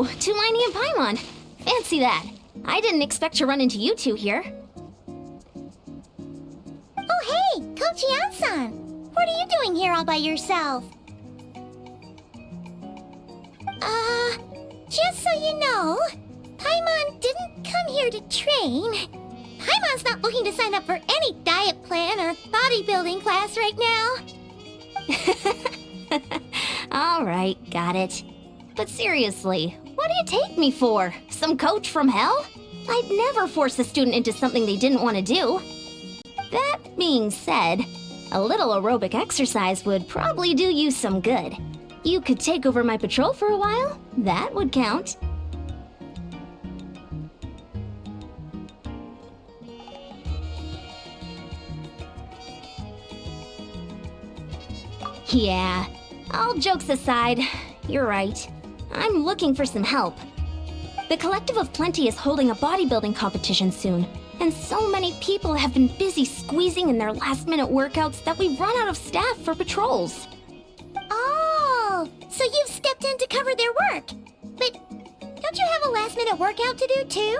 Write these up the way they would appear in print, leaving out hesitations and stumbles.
Oh, Tulini and Paimon. Fancy that. I didn't expect to run into you two here. Oh hey, Coach Yan-san! What are you doing here all by yourself? Just so you know, Paimon didn't come here to train. Paimon's not looking to sign up for any diet plan or bodybuilding class right now. Alright, got it. But seriously, what do you take me for? Some coach from hell? I'd never force a student into something they didn't want to do. That being said, a little aerobic exercise would probably do you some good. You could take over my patrol for a while. That would count. Yeah, all jokes aside, you're right. I'm looking for some help. The Collective of Plenty is holding a bodybuilding competition soon, and so many people have been busy squeezing in their last-minute workouts that we've run out of staff for patrols. Oh, so you've stepped in to cover their work. But don't you have a last-minute workout to do too?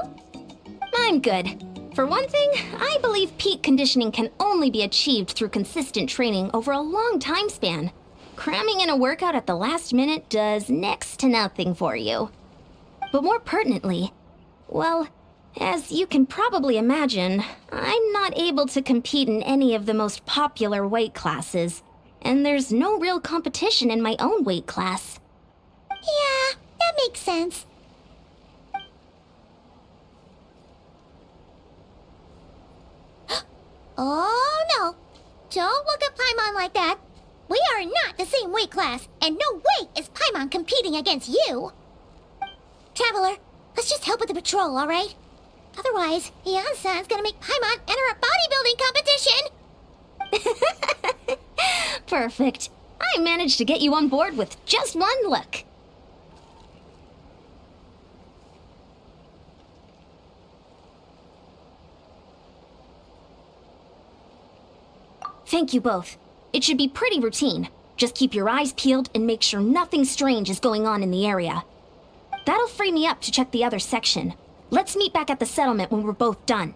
I'm good. For one thing, I believe peak conditioning can only be achieved through consistent training over a long time span. Cramming in a workout at the last minute does next to nothing for you. But more pertinently, well, as you can probably imagine, I'm not able to compete in any of the most popular weight classes, and there's no real competition in my own weight class. Yeah, that makes sense. Oh no! Don't look at Paimon like that! We are not the same weight class, and no way is Paimon competing against you! Traveler, let's just help with the patrol, alright? Otherwise, Yan-san's gonna make Paimon enter a bodybuilding competition! Perfect. I managed to get you on board with just one look. Thank you both. It should be pretty routine. Just keep your eyes peeled and make sure nothing strange is going on in the area. That'll free me up to check the other section. Let's meet back at the settlement when we're both done.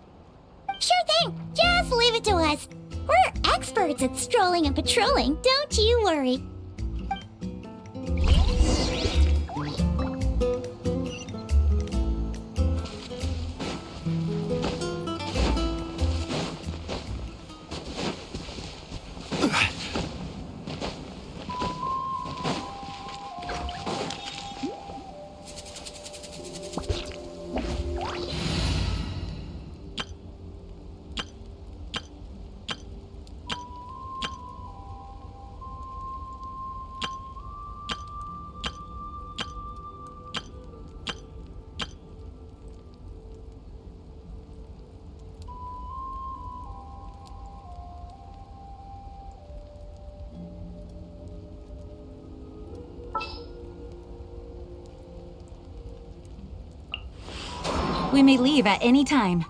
Sure thing! Just leave it to us. We're experts at strolling and patrolling, don't you worry. We may leave at any time.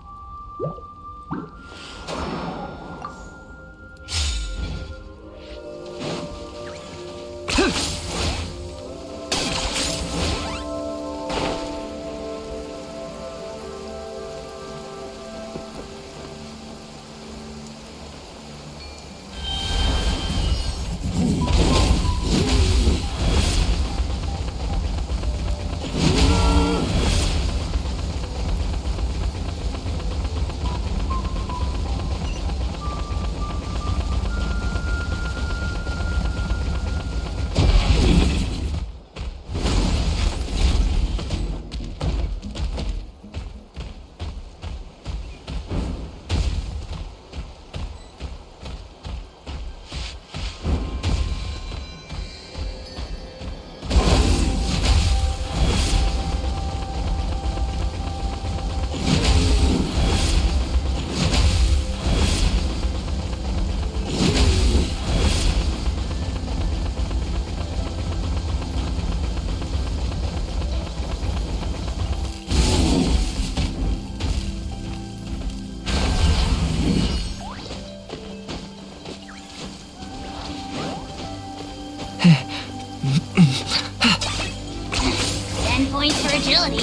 for agility.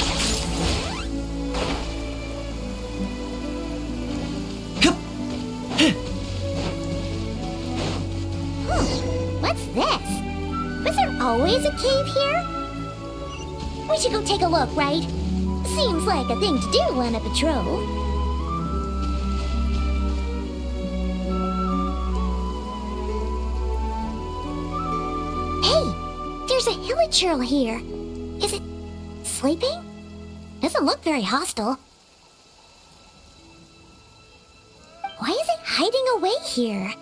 What's this? Was there always a cave here? We should go take a look, right? Seems like a thing to do on a patrol. Hey, there's a hilichurl here. Is it sleeping? Doesn't look very hostile. Why is it hiding away here?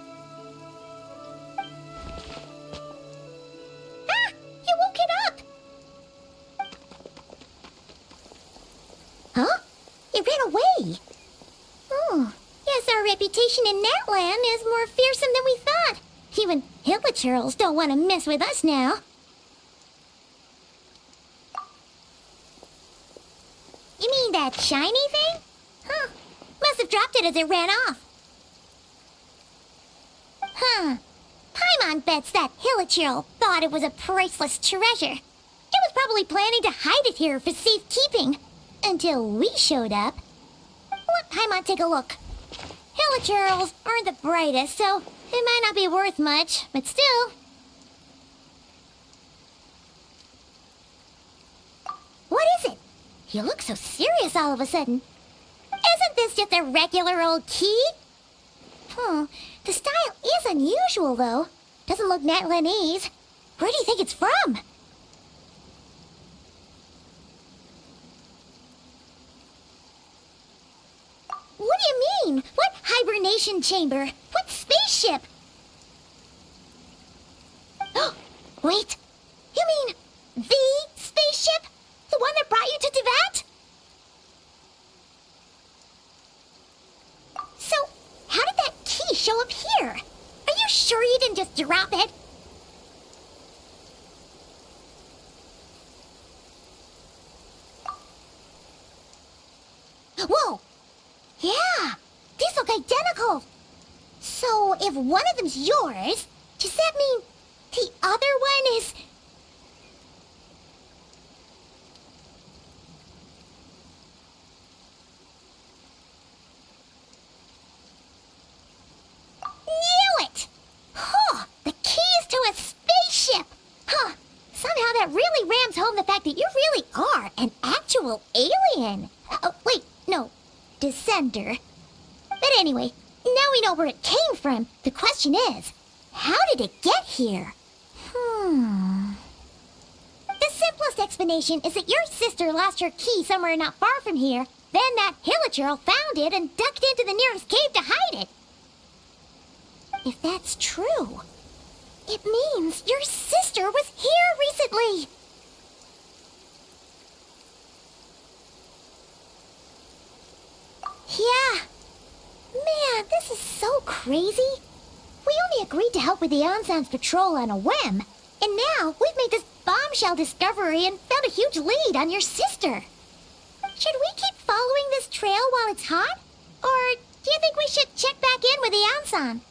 Ah! You woke it up! Huh? It ran away. Oh, yes, our reputation in Natlan is more fearsome than we thought. Even hilichurls don't want to mess with us now. You mean that shiny thing? Huh. Must have dropped it as it ran off. Huh. Paimon bets that hilichurl thought it was a priceless treasure. It was probably planning to hide it here for safekeeping. Until we showed up. Let Paimon take a look. Hilichurls aren't the brightest, so it might not be worth much, but still. What is it? You look so serious all of a sudden. Isn't this just a regular old key? The style is unusual, though. Doesn't look Natlanese. Where do you think it's from? What do you mean? What hibernation chamber? What spaceship? Oh, wait. You mean the spaceship? The one that brought you to Teyvat? So, how did that key show up here? Are you sure you didn't just drop it? Whoa! Yeah, these look identical. So if one of them's yours, does that mean the other one is... Knew it! Huh, the keys to a spaceship! Huh, somehow that really rams home the fact that you really are an actual alien. Wait, no. Descender. But anyway, now we know where it came from. The question is, how did it get here? The simplest explanation is that your sister lost her key somewhere not far from here. Then that hilichurl found it and ducked into the nearest cave to hide it. If that's true, it means your sister was here recently. Yeah. Man, this is so crazy. We only agreed to help with the Ensign's patrol on a whim. And now we've made this bombshell discovery and found a huge lead on your sister. Should we keep following this trail while it's hot? Or do you think we should check back in with the Ensign?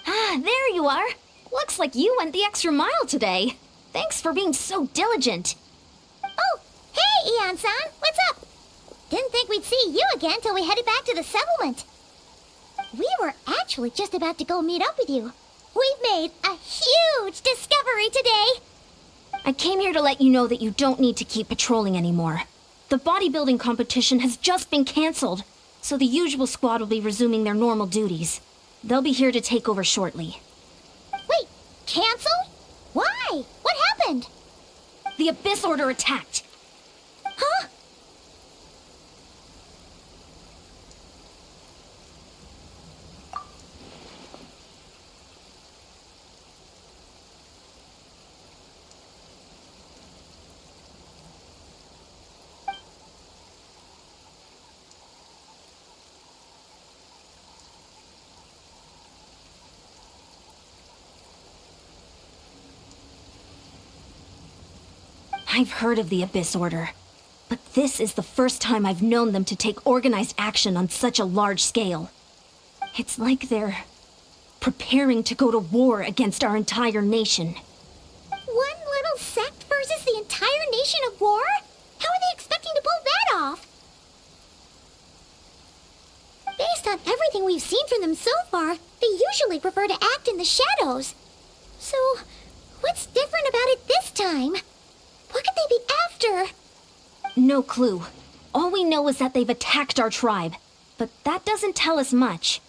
Ah, there you are. Looks like you went the extra mile today. Thanks for being so diligent. Oh, hey, Ensign, what's up? Didn't think we'd see you again till we headed back to the settlement. We were actually just about to go meet up with you. We've made a huge discovery today. I came here to let you know that you don't need to keep patrolling anymore. The bodybuilding competition has just been canceled, so the usual squad will be resuming their normal duties. They'll be here to take over shortly. Wait, canceled? Why? What happened? The Abyss Order attacked. Huh? I've heard of the Abyss Order, but this is the first time I've known them to take organized action on such a large scale. It's like they're preparing to go to war against our entire nation. One little sect versus the entire nation of war? How on everything we've seen from them so far, they usually prefer to act in the shadows. So, what's different about it this time? What could they be after? No clue. All we know is that they've attacked our tribe, but that doesn't tell us much.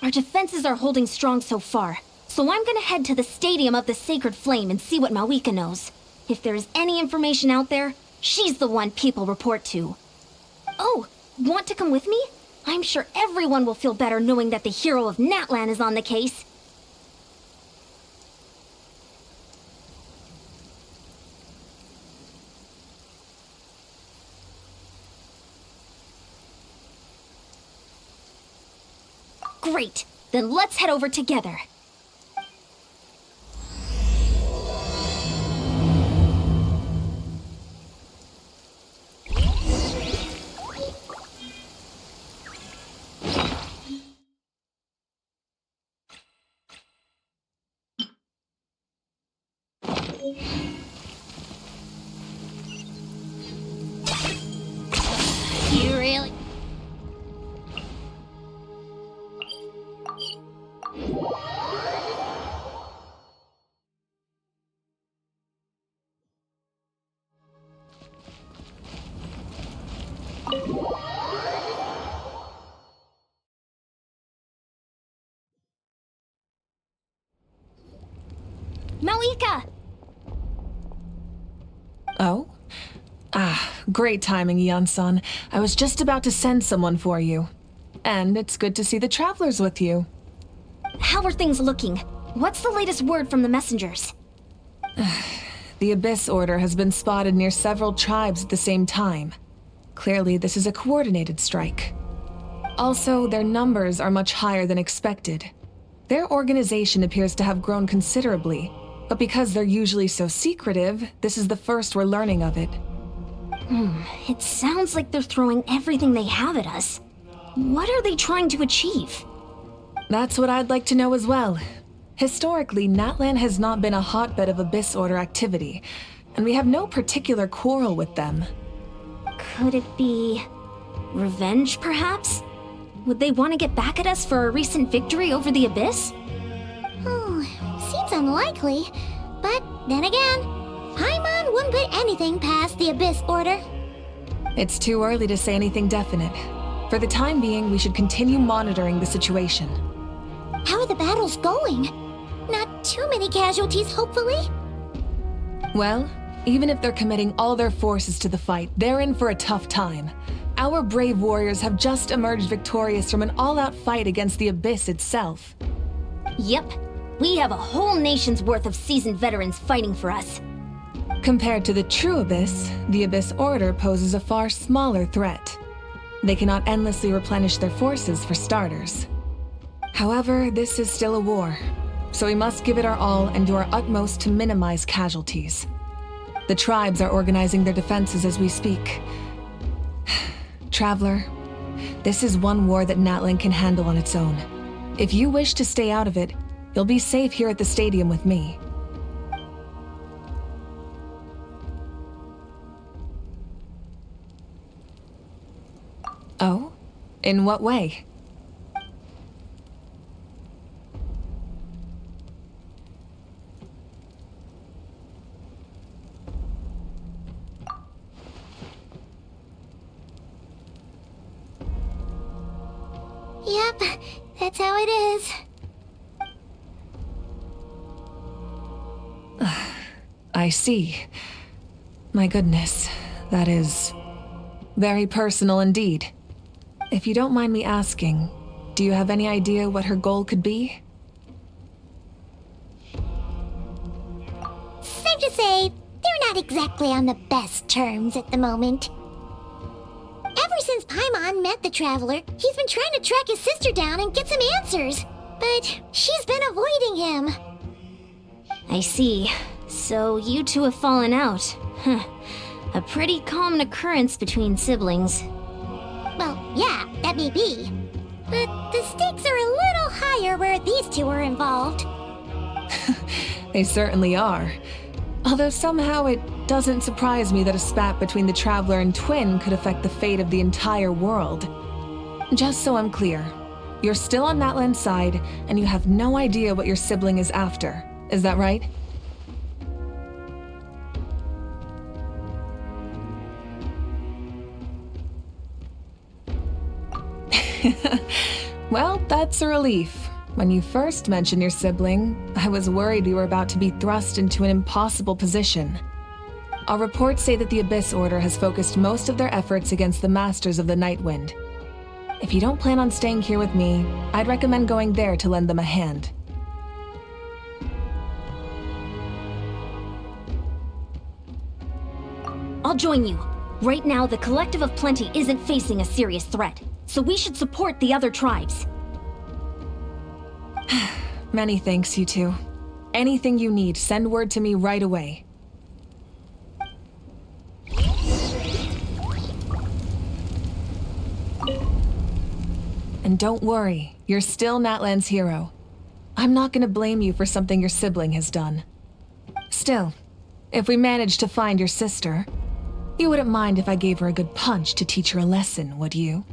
Our defenses are holding strong so far, so I'm gonna head to the Stadium of the Sacred Flame and see what Malika knows. If there is any information out there, she's the one people report to. Oh, want to come with me? I'm sure everyone will feel better knowing that the hero of Natlan is on the case. Great, then let's head over together. You really... Malika! Oh? Great timing, Eon-san. I was just about to send someone for you. And it's good to see the travelers with you. How are things looking? What's the latest word from the messengers? The Abyss Order has been spotted near several tribes at the same time. Clearly, this is a coordinated strike. Also, their numbers are much higher than expected. Their organization appears to have grown considerably, but because they're usually so secretive, this is the first we're learning of it. It sounds like they're throwing everything they have at us. What are they trying to achieve? That's what I'd like to know as well. Historically, Natlan has not been a hotbed of Abyss Order activity, and we have no particular quarrel with them. Could it be revenge, perhaps? Would they want to get back at us for a recent victory over the Abyss? Seems unlikely. But then again, Paimon wouldn't put anything past the Abyss Order. It's too early to say anything definite. For the time being, we should continue monitoring the situation. How are the battles going? Not too many casualties, hopefully? Well, even if they're committing all their forces to the fight, they're in for a tough time. Our brave warriors have just emerged victorious from an all-out fight against the Abyss itself. Yep. We have a whole nation's worth of seasoned veterans fighting for us. Compared to the true Abyss, the Abyss Order poses a far smaller threat. They cannot endlessly replenish their forces for starters. However, this is still a war, so we must give it our all and do our utmost to minimize casualties. The tribes are organizing their defenses as we speak. Traveler, this is one war that Natlan can handle on its own. If you wish to stay out of it, you'll be safe here at the stadium with me. Oh? In what way? Yep, that's how it is. I see. My goodness, that is very personal indeed. If you don't mind me asking, do you have any idea what her goal could be? Safe to say, they're not exactly on the best terms at the moment. Ever since Paimon met the Traveler, he's been trying to track his sister down and get some answers. But she's been avoiding him. I see. So you two have fallen out. Huh. A pretty common occurrence between siblings. Well, yeah, that may be. But the stakes are a little higher where these two are involved. They certainly are. Although somehow it doesn't surprise me that a spat between the Traveler and Twin could affect the fate of the entire world. Just so I'm clear, You're still on Natlan's side, and you have no idea what your sibling is after. Is that right? Well, that's a relief. When you first mentioned your sibling, I was worried you were about to be thrust into an impossible position. Our reports say that the Abyss Order has focused most of their efforts against the Masters of the Nightwind. If you don't plan on staying here with me, I'd recommend going there to lend them a hand. I'll join you. Right now, the Collective of Plenty isn't facing a serious threat, so we should support the other tribes. Many thanks, you two. Anything you need, send word to me right away. And don't worry, you're still Natlan's hero. I'm not gonna blame you for something your sibling has done. Still, if we manage to find your sister, you wouldn't mind if I gave her a good punch to teach her a lesson, would you?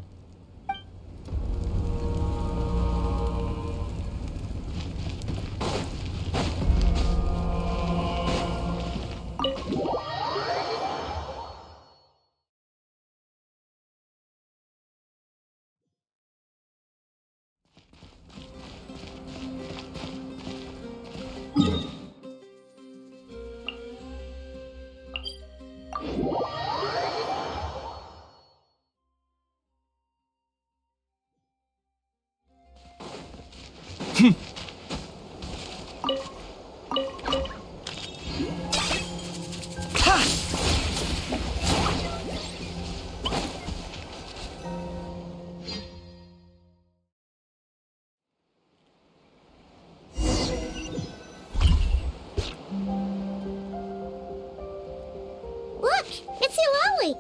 Look, it's Eulalie.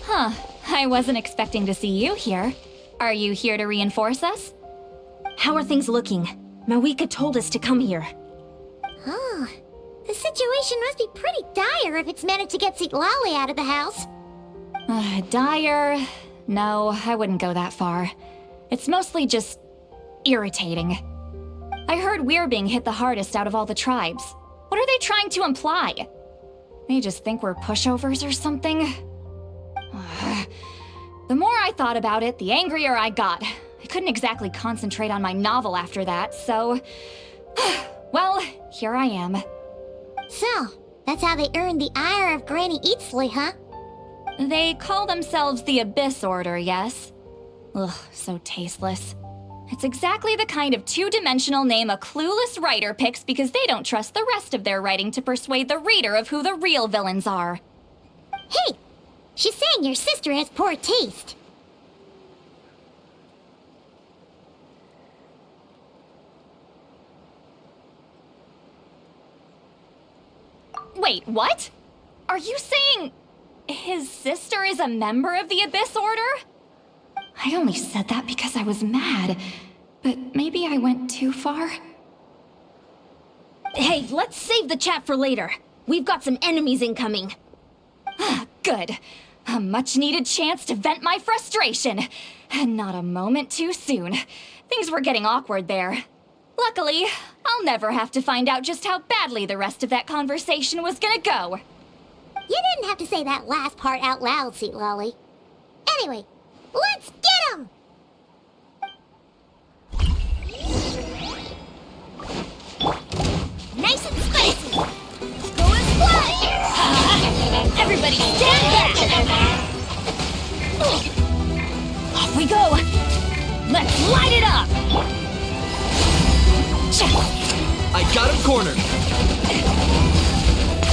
Huh. I wasn't expecting to see you here. Are you here to reinforce us? How are things looking? Mawika told us to come here. Oh, the situation must be pretty dire if it's managed to get Eulalie out of the house. Dire? No, I wouldn't go that far. It's mostly just irritating. I heard we're being hit the hardest out of all the tribes. What are they trying to imply? They just think we're pushovers or something? The more I thought about it, the angrier I got. I couldn't exactly concentrate on my novel after that, so... well, here I am. So, that's how they earned the ire of Granny Eatsley, huh? They call themselves the Abyss Order, yes? Ugh, so tasteless. It's exactly the kind of two-dimensional name a clueless writer picks because they don't trust the rest of their writing to persuade the reader of who the real villains are. Hey! She's saying your sister has poor taste. Wait, what? Are you saying his sister is a member of the Abyss Order? I only said that because I was mad, but maybe I went too far. Hey, let's save the chat for later. We've got some enemies incoming. Good. A much-needed chance to vent my frustration. And not a moment too soon. Things were getting awkward there. Luckily, I'll never have to find out just how badly the rest of that conversation was gonna go. You didn't have to say that last part out loud, Eulalie. Anyway, let's get him! Nice and spicy! Let's go and fly! Everybody stand back! Off we go! Let's light it up! I got him cornered!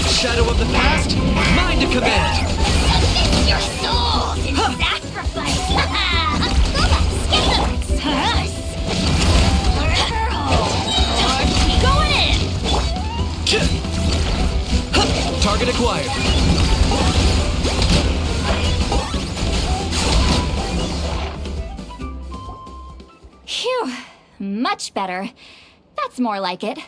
Shadow of the past, mine to command! Your souls in sacrifice! Going in! Target acquired. Phew, much better. That's more like it.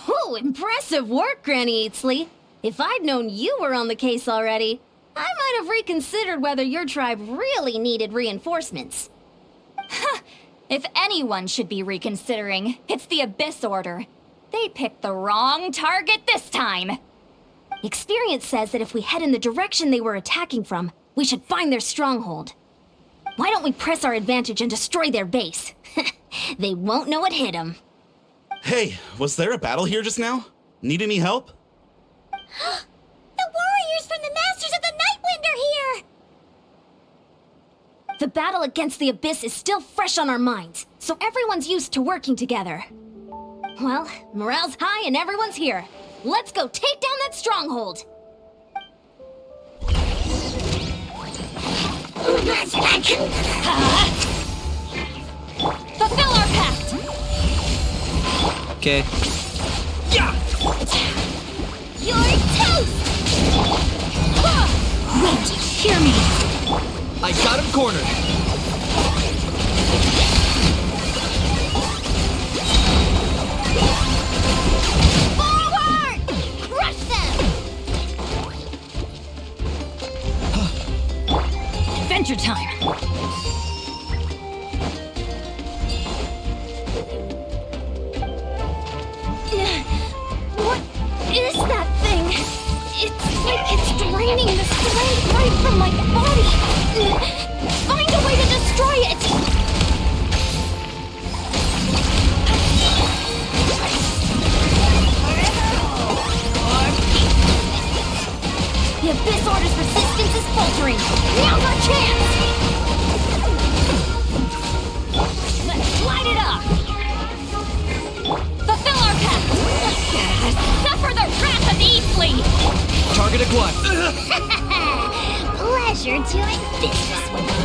Oh, impressive work, Granny Eatsley. If I'd known you were on the case already, I might have reconsidered whether your tribe really needed reinforcements. If anyone should be reconsidering, it's the Abyss Order. They picked the wrong target this time. Experience says that if we head in the direction they were attacking from, we should find their stronghold. Why don't we press our advantage and destroy their base? They won't know what hit them. Hey, was there a battle here just now? Need any help? The warriors from the Masters of the Nightwind are here! The battle against the Abyss is still fresh on our minds, so everyone's used to working together. Well, morale's high and everyone's here. Let's go take down that stronghold! Fulfill our pact! Okay. Yeah! You're toast! Wait, hear me. I got him cornered. Forward! Crush them! Adventure time. What is that thing? It's like it's draining the strength right from my body. Find a way to destroy it! The Abyss Order's resistance is faltering. Now's our chance! Let's light it up! Fulfill our pact! Suffer the wrath of Dainsleif! Target acquired. Pleasure doing business with you.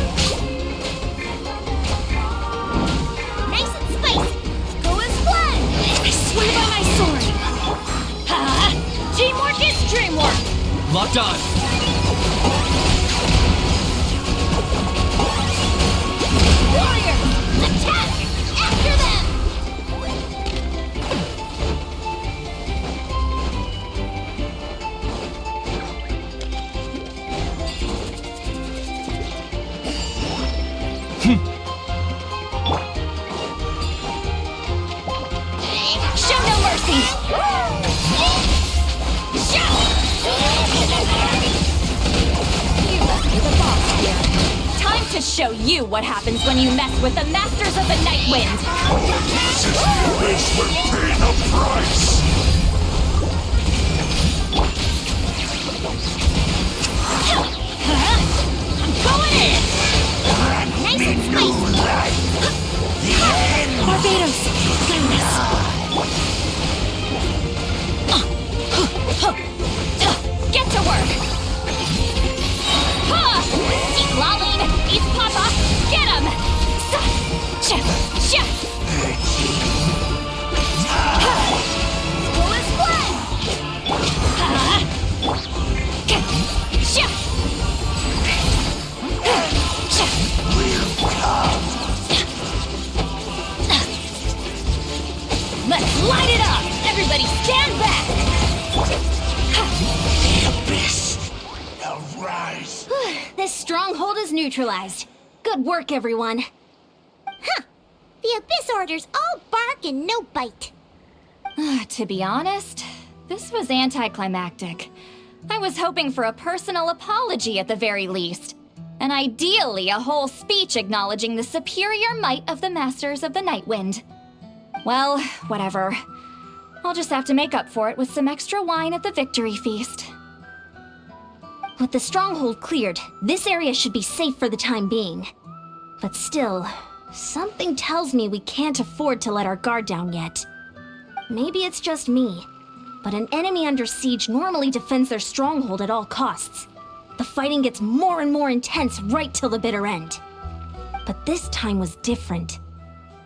Nice and spicy. Go as one. I swear by my sword! Ha! Teamwork is dreamwork! Locked on. Warriors, attack! After them! Show no mercy! You must be the boss here. Time to show you what happens when you mess with the Masters of the Nightwind! This will pay the price! I'm going in! Nice and spicy. Barbados! Goodness! Get to work! Eat Laline! Eat Papa! Get him! Go as one. Let's light it up! Everybody stand back! Abyss, arise! This stronghold is neutralized. Good work, everyone. The Abyss Order's all bark and no bite. To be honest, this was anticlimactic. I was hoping for a personal apology at the very least. And ideally, a whole speech acknowledging the superior might of the Masters of the Nightwind. Well, whatever. I'll just have to make up for it with some extra wine at the victory feast. With the stronghold cleared, this area should be safe for the time being. But still, something tells me we can't afford to let our guard down yet. Maybe it's just me, but an enemy under siege normally defends their stronghold at all costs. The fighting gets more and more intense right till the bitter end. But this time was different.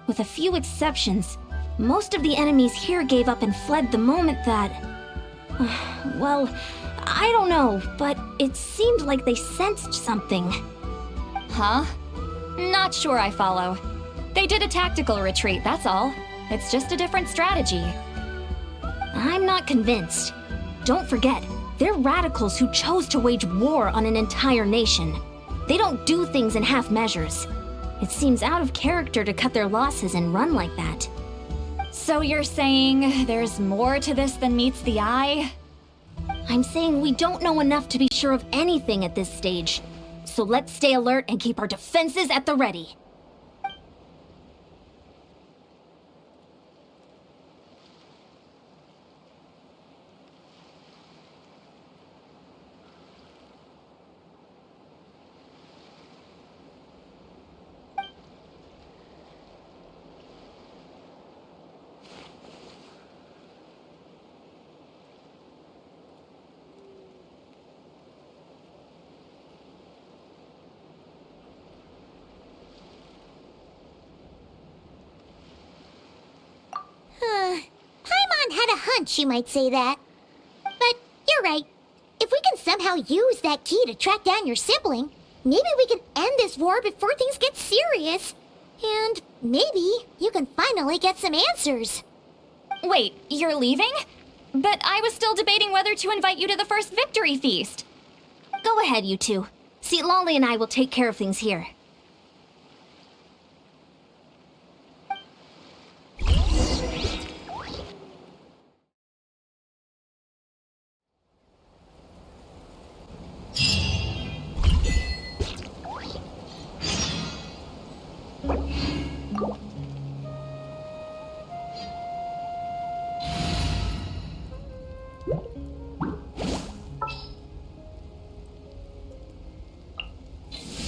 With a few exceptions, most of the enemies here gave up and fled the moment that... well, I don't know, but it seemed like they sensed something. Huh? Not sure I follow. They did a tactical retreat, that's all. It's just a different strategy. I'm not convinced. Don't forget, they're radicals who chose to wage war on an entire nation. They don't do things in half measures. It seems out of character to cut their losses and run like that. So you're saying there's more to this than meets the eye? I'm saying we don't know enough to be sure of anything at this stage. So let's stay alert and keep our defenses at the ready. Paimon had a hunch you might say that. But you're right. If we can somehow use that key to track down your sibling, maybe we can end this war before things get serious. And maybe you can finally get some answers. Wait, you're leaving? But I was still debating whether to invite you to the first victory feast. Go ahead, you two. See, Lolly and I will take care of things here.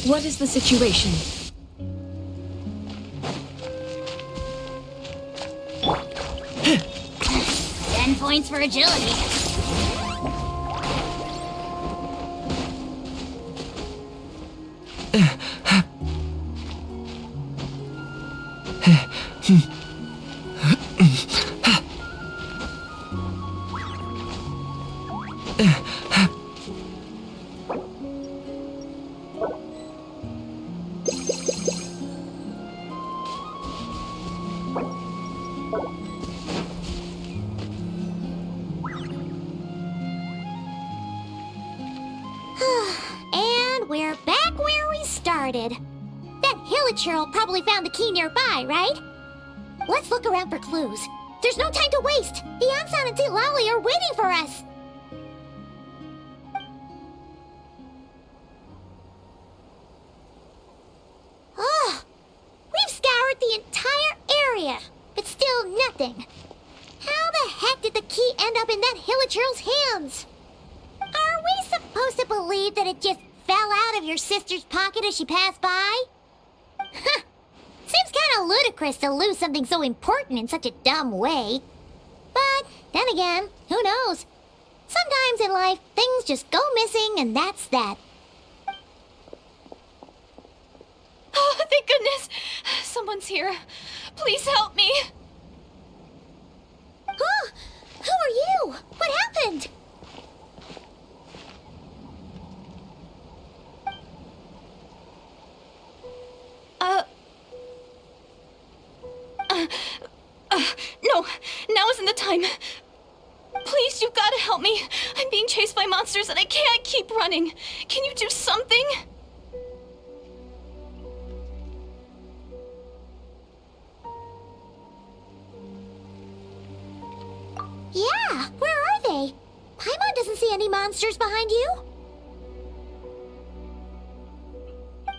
What is the situation? 10 points for agility. And we're back where we started. That Hilichurl probably found the key nearby, right? Let's look around for clues. There's no time to waste. The Ansan and Lolly are waiting for us. Oh, we've scoured the entire area, but still nothing. How the heck did the key end up in that Hilichurl's hands? Are we supposed to believe that it just fell out of your sister's pocket as she passed by? Huh. Seems kinda ludicrous to lose something so important in such a dumb way. But then again, who knows? Sometimes in life, things just go missing and that's that. Oh, thank goodness! Someone's here. Please help me! Huh? Who are you? What happened? No, now isn't the time. Please, you've got to help me. I'm being chased by monsters and I can't keep running. Can you do something? Yeah, where are they? Paimon doesn't see any monsters behind you.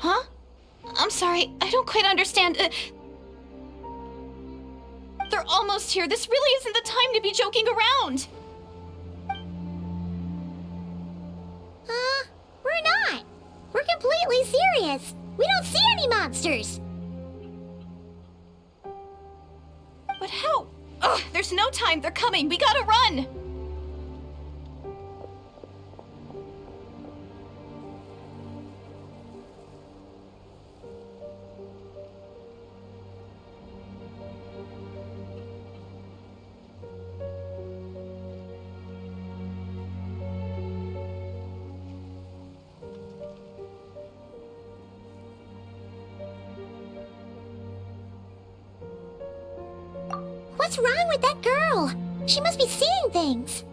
Huh? I'm sorry, I don't quite understand. They're almost here. This really isn't the time to be joking around. We're not. We're completely serious. We don't see any monsters. But how? Ugh, there's no time. They're coming. We gotta run. What's wrong with that girl? She must be seeing things.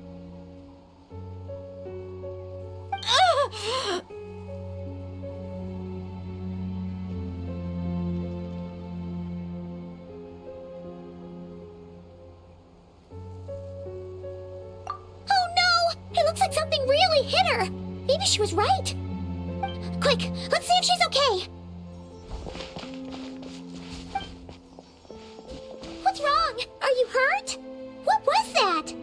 Looks like something really hit her. Maybe she was right. Quick, let's see if she's okay. What's wrong? Are you hurt? What was that?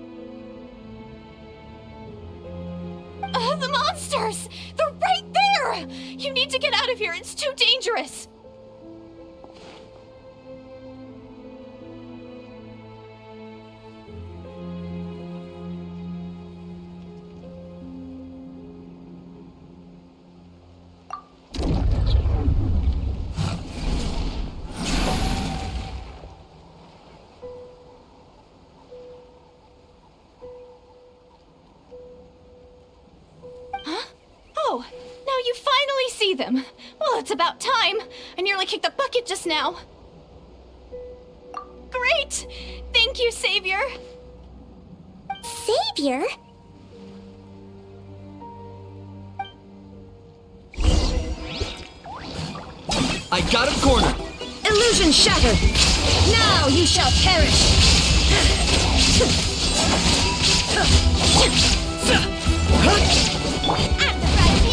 The monsters! They're right there! You need to get out of here. It's too dangerous. Oh, now you finally see them. Well, it's about time. I nearly kicked the bucket just now. Great! Thank you, Savior. Savior? I got him cornered. Illusion shattered! Now you shall perish! I'm the right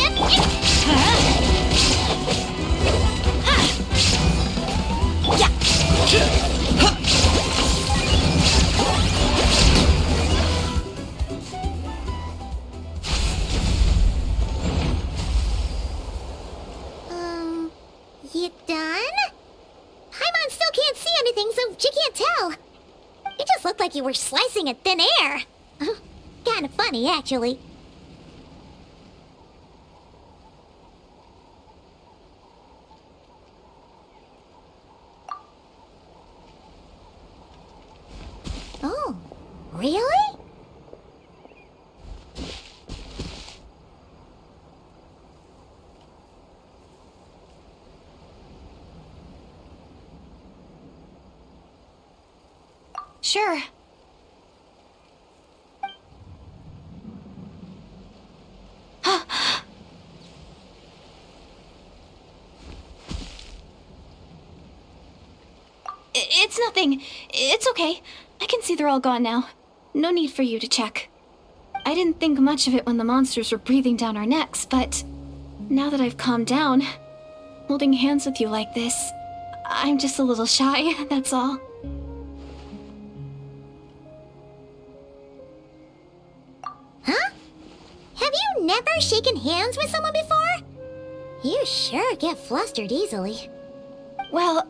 You done? Paimon still can't see anything, so she can't tell. You just looked like you were slicing at thin air. Kinda funny, actually. Oh, really? Sure. It's nothing. It's okay. I can see they're all gone now. No need for you to check. I didn't think much of it when the monsters were breathing down our necks, but now that I've calmed down, holding hands with you like this, I'm just a little shy, that's all. Huh? Have you never shaken hands with someone before? You sure get flustered easily. Well,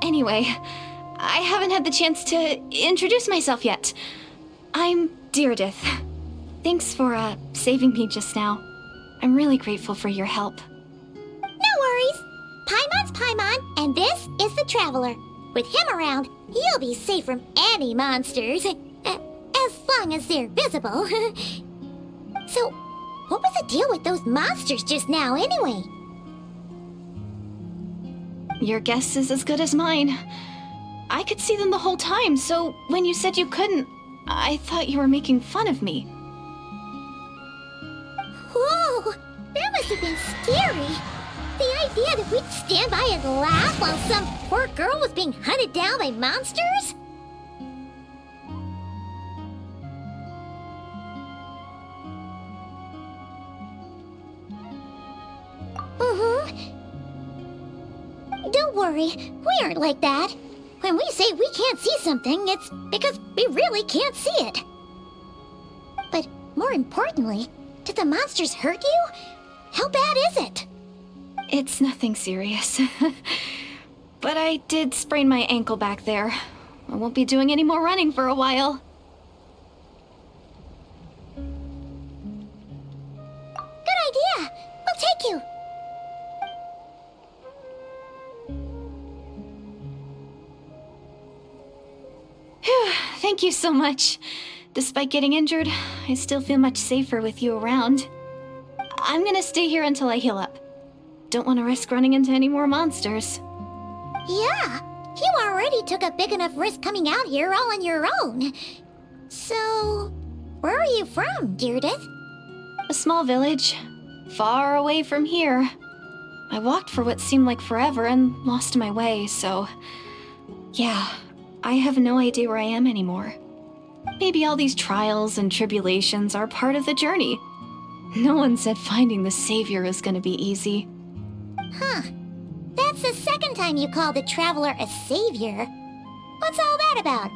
anyway, I haven't had the chance to introduce myself yet. I'm Deirdith. Thanks for, saving me just now. I'm really grateful for your help. No worries. Paimon's Paimon, and this is the Traveler. With him around, you'll be safe from any monsters. As long as they're visible. So, what was the deal with those monsters just now, anyway? Your guess is as good as mine. I could see them the whole time, so when you said you couldn't, I thought you were making fun of me. Whoa! That must have been scary. The idea that we'd stand by and laugh while some poor girl was being hunted down by monsters? Don't worry, we aren't like that. When we say we can't see something, it's because we really can't see it. But more importantly, did the monsters hurt you? How bad is it? It's nothing serious. But I did sprain my ankle back there. I won't be doing any more running for a while. Good idea! We'll take you! Phew, thank you so much. Despite getting injured, I still feel much safer with you around. I'm gonna stay here until I heal up. Don't want to risk running into any more monsters. Yeah, you already took a big enough risk coming out here all on your own. So, where are you from, Deirdith? A small village, far away from here. I walked for what seemed like forever and lost my way, so... yeah, I have no idea where I am anymore. Maybe all these trials and tribulations are part of the journey. No one said finding the savior is gonna be easy. Huh. That's the second time you called the Traveler a savior. What's all that about?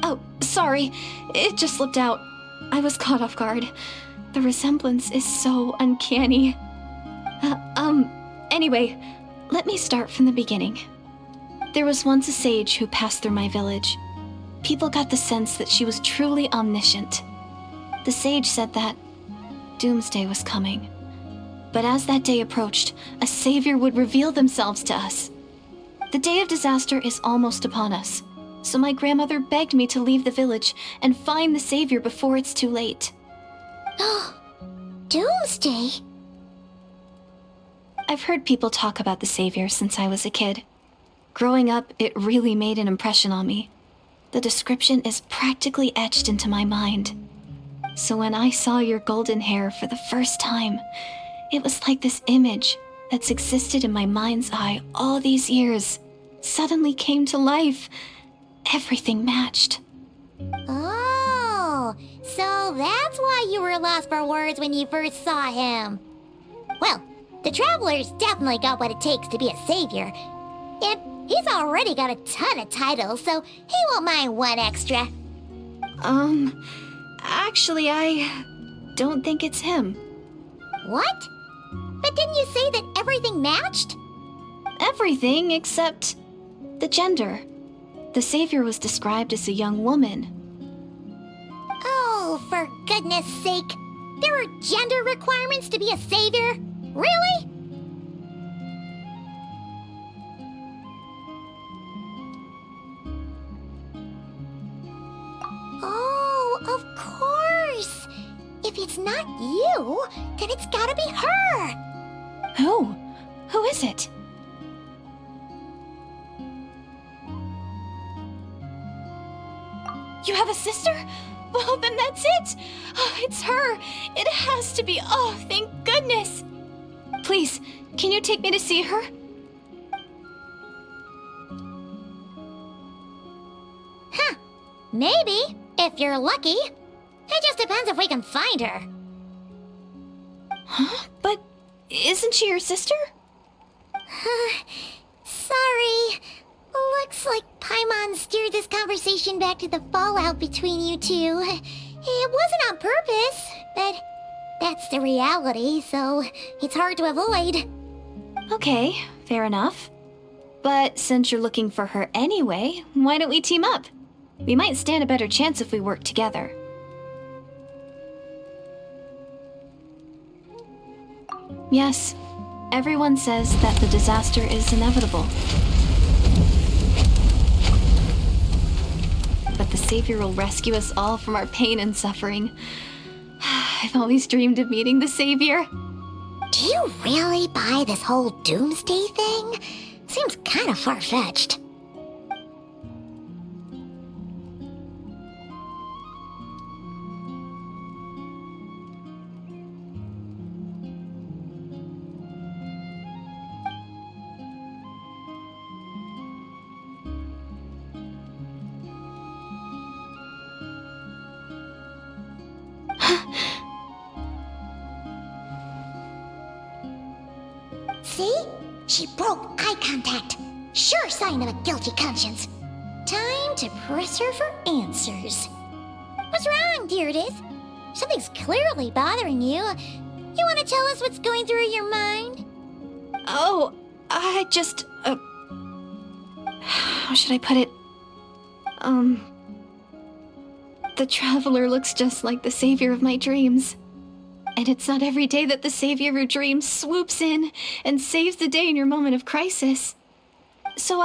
Oh, sorry. It just slipped out. I was caught off guard. The resemblance is so uncanny. Anyway, let me start from the beginning. There was once a sage who passed through my village. People got the sense that she was truly omniscient. The sage said that doomsday was coming. But as that day approached, a savior would reveal themselves to us. The day of disaster is almost upon us, so my grandmother begged me to leave the village and find the savior before it's too late. Doomsday? I've heard people talk about the savior since I was a kid. Growing up, it really made an impression on me. The description is practically etched into my mind. So when I saw your golden hair for the first time, it was like this image that's existed in my mind's eye all these years suddenly came to life. Everything matched. Oh, so that's why you were lost for words when you first saw him. Well, the Traveler's definitely got what it takes to be a savior. And he's already got a ton of titles, so he won't mind one extra. Actually, I don't think it's him. What? But didn't you say that everything matched? Everything except the gender. The savior was described as a young woman. Oh, for goodness sake. There are gender requirements to be a savior? Really? Oh, of course. If it's not you, then it's gotta be her. Who? Who is it? You have a sister? Well, then that's it. Oh, it's her. It has to be. Oh, thank goodness. Please, can you take me to see her? Huh. Maybe, if you're lucky. It just depends if we can find her. Huh? But isn't she your sister? Sorry. Looks like Paimon steered this conversation back to the fallout between you two. It wasn't on purpose, but that's the reality, so it's hard to avoid. Okay, fair enough. But since you're looking for her anyway, why don't we team up? We might stand a better chance if we work together. Yes, everyone says that the disaster is inevitable. But the savior will rescue us all from our pain and suffering. I've always dreamed of meeting the savior. Do you really buy this whole doomsday thing? Seems kind of far-fetched. See? She broke eye contact. Sure sign of a guilty conscience. Time to press her for answers. What's wrong, Deirdis? Something's clearly bothering you. You want to tell us what's going through your mind? Oh, I just, how should I put it? The Traveler looks just like the savior of my dreams. And it's not every day that the savior of your dreams swoops in and saves the day in your moment of crisis. So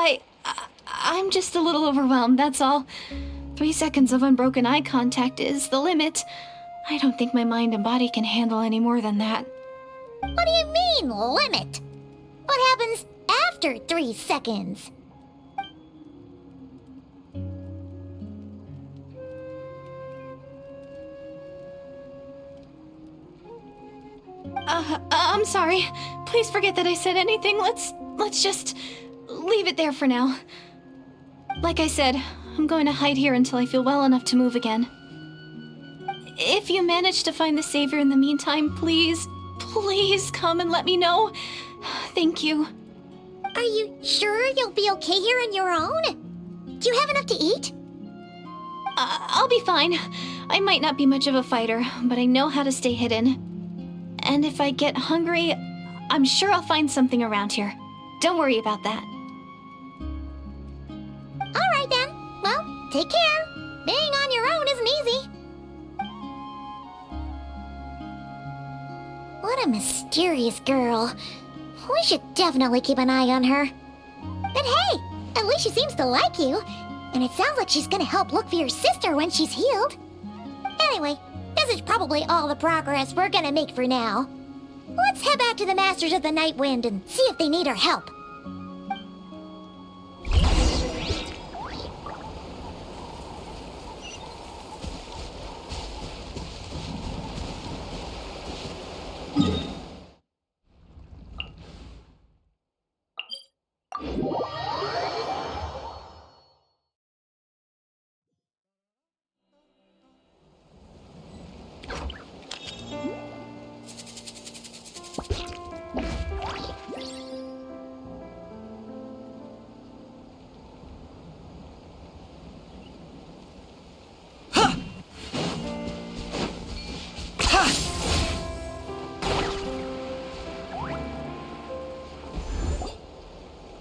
I'm just a little overwhelmed, that's all. 3 seconds of unbroken eye contact is the limit. I don't think my mind and body can handle any more than that. What do you mean, limit? What happens after 3 seconds? I'm sorry. Please forget that I said anything. Let's just leave it there for now. Like I said, I'm going to hide here until I feel well enough to move again. If you manage to find the Savior in the meantime, please come and let me know. Thank you. Are you sure you'll be okay here on your own? Do you have enough to eat? I'll be fine. I might not be much of a fighter, but I know how to stay hidden. And if I get hungry, I'm sure I'll find something around here. Don't worry about that. Alright then. Well, take care. Being on your own isn't easy. What a mysterious girl. We should definitely keep an eye on her. But hey, at least she seems to like you. And it sounds like she's gonna help look for your sister when she's healed. Anyway, this is probably all the progress we're gonna make for now. Let's head back to the Masters of the Night Wind and see if they need our help.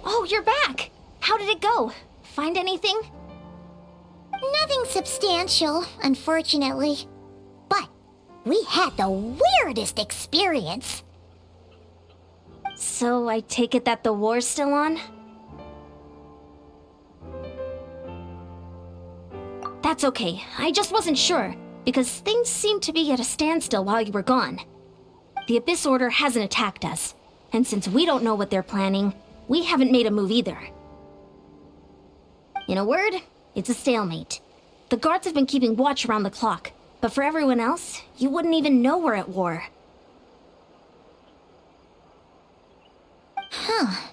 Oh, you're back! How did it go? Find anything? Nothing substantial, unfortunately. But we had the weirdest experience. So I take it that the war's still on? That's okay. I just wasn't sure, because things seemed to be at a standstill while you were gone. The Abyss Order hasn't attacked us, and since we don't know what they're planning, we haven't made a move either. In a word, it's a stalemate. The guards have been keeping watch around the clock, but for everyone else, you wouldn't even know we're at war. Huh.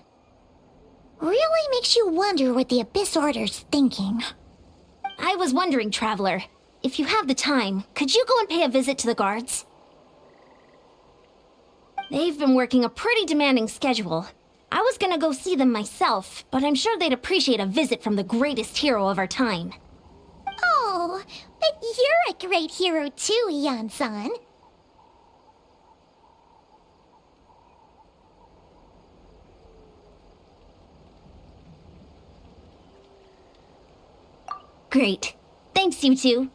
Really makes you wonder what the Abyss Order's thinking. I was wondering, Traveler, if you have the time, could you go and pay a visit to the guards? They've been working a pretty demanding schedule. I was gonna go see them myself, but I'm sure they'd appreciate a visit from the greatest hero of our time. Oh, but you're a great hero too, Ian-san. Great. Thanks, you two.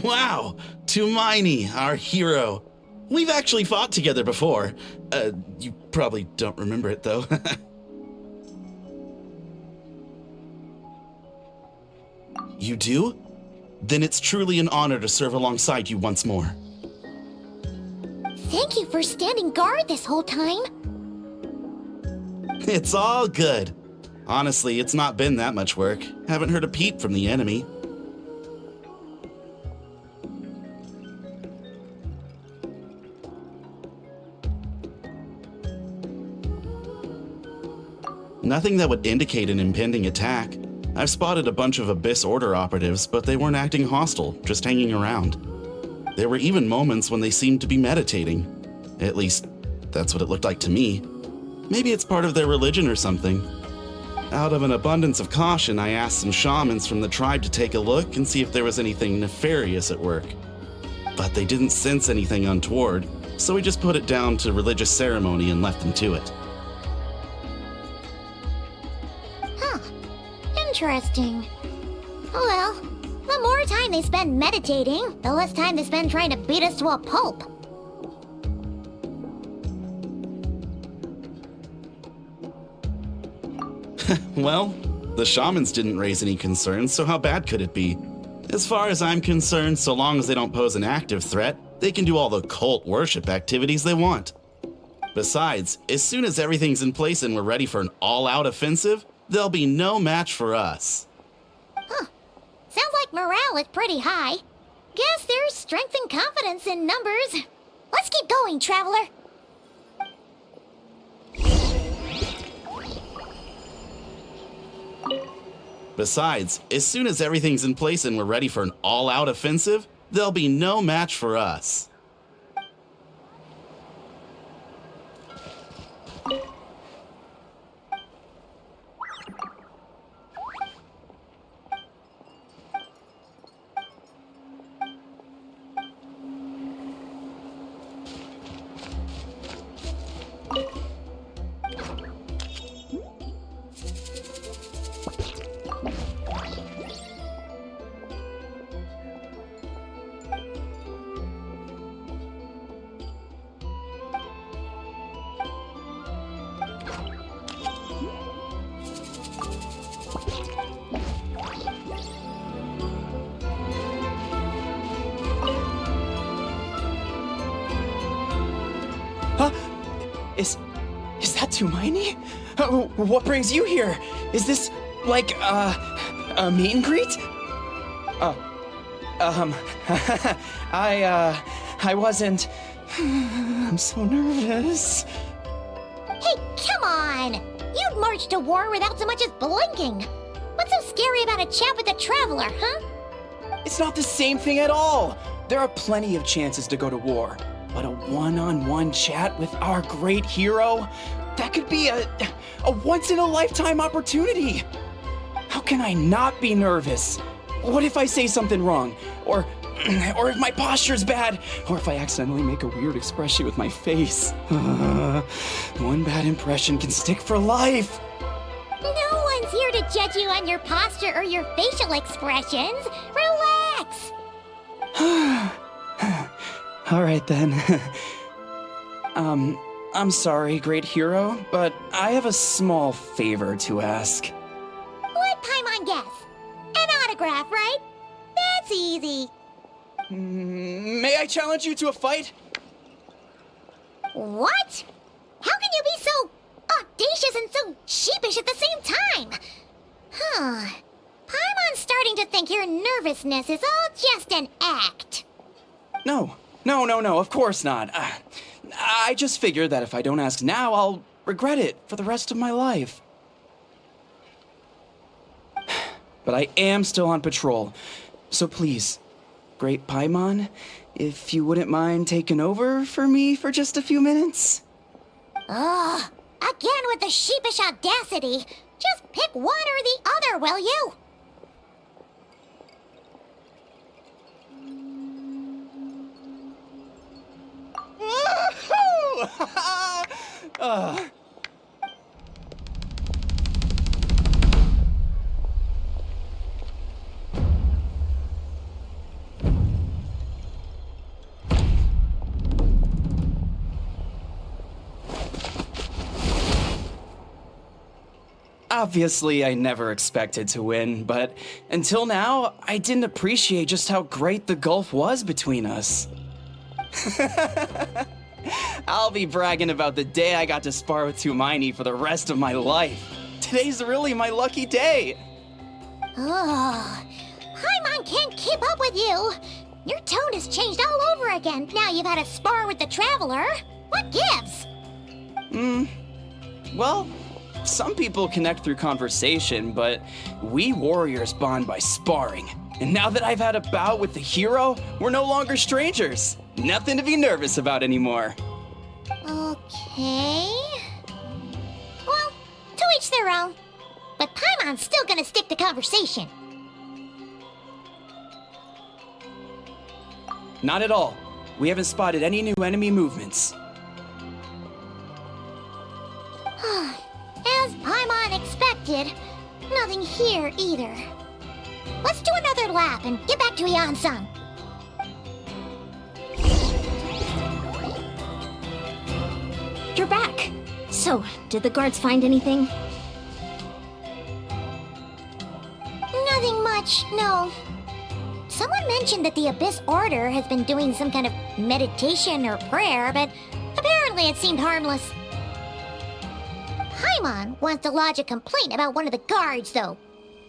Wow, Tumaini, our hero. We've actually fought together before. You probably don't remember it, though. You do? Then it's truly an honor to serve alongside you once more. Thank you for standing guard this whole time. It's all good. Honestly, it's not been that much work. Haven't heard a peep from the enemy. Nothing that would indicate an impending attack. I've spotted a bunch of Abyss Order operatives, but they weren't acting hostile, just hanging around. There were even moments when they seemed to be meditating. At least, that's what it looked like to me. Maybe it's part of their religion or something. Out of an abundance of caution, I asked some shamans from the tribe to take a look and see if there was anything nefarious at work. But they didn't sense anything untoward, so we just put it down to religious ceremony and left them to it. Interesting. Well, the more time they spend meditating, the less time they spend trying to beat us to a pulp. Well, the shamans didn't raise any concerns, so how bad could it be? As far as I'm concerned, so long as they don't pose an active threat, they can do all the cult worship activities they want. Besides, as soon as everything's in place and we're ready for an all-out offensive, they'll be no match for us. Huh. Sounds like morale is pretty high. Guess there's strength and confidence in numbers. Let's keep going, Traveler. Besides, as soon as everything's in place and we're ready for an all-out offensive, they'll be no match for us. Huh? Is that Hermione? What brings you here? Is this, like, a meet and greet? I wasn't... I'm so nervous. Hey, come on! You'd march to war without so much as blinking. What's so scary about a chat with a Traveler, huh? It's not the same thing at all. There are plenty of chances to go to war. But a one-on-one chat with our great hero? That could be a once-in-a-lifetime opportunity. How can I not be nervous? What if I say something wrong? Or if my posture's bad? Or if I accidentally make a weird expression with my face? One bad impression can stick for life. No one's here to judge you on your posture or your facial expressions. Relax! All right then. I'm sorry, great hero, but I have a small favor to ask. Let Paimon guess. An autograph, right? That's easy. May I challenge you to a fight? What? How can you be so audacious and so sheepish at the same time? Huh. Paimon's starting to think your nervousness is all just an act. No, of course not. I just figured that if I don't ask now, I'll regret it for the rest of my life. But I am still on patrol, so please, Great Paimon, if you wouldn't mind taking over for me for just a few minutes? Ugh, again with the sheepish audacity. Just pick one or the other, will you? Obviously, I never expected to win, but until now, I didn't appreciate just how great the gulf was between us. I'll be bragging about the day I got to spar with Hermione for the rest of my life. Today's really my lucky day. Ugh, Paimon can't keep up with you. Your tone has changed all over again now you've had a spar with the Traveler. What gives? Well, some people connect through conversation, but we warriors bond by sparring. And now that I've had a bout with the hero, we're no longer strangers. Nothing to be nervous about anymore. Okay. Well, to each their own. But Paimon's still gonna stick to conversation. Not at all. We haven't spotted any new enemy movements. As Paimon expected, nothing here either. Let's do another lap and get back to Eon-san. You're back. So, did the guards find anything? Nothing much, no. Someone mentioned that the Abyss Order has been doing some kind of meditation or prayer, but apparently it seemed harmless. Paimon wants to lodge a complaint about one of the guards, though.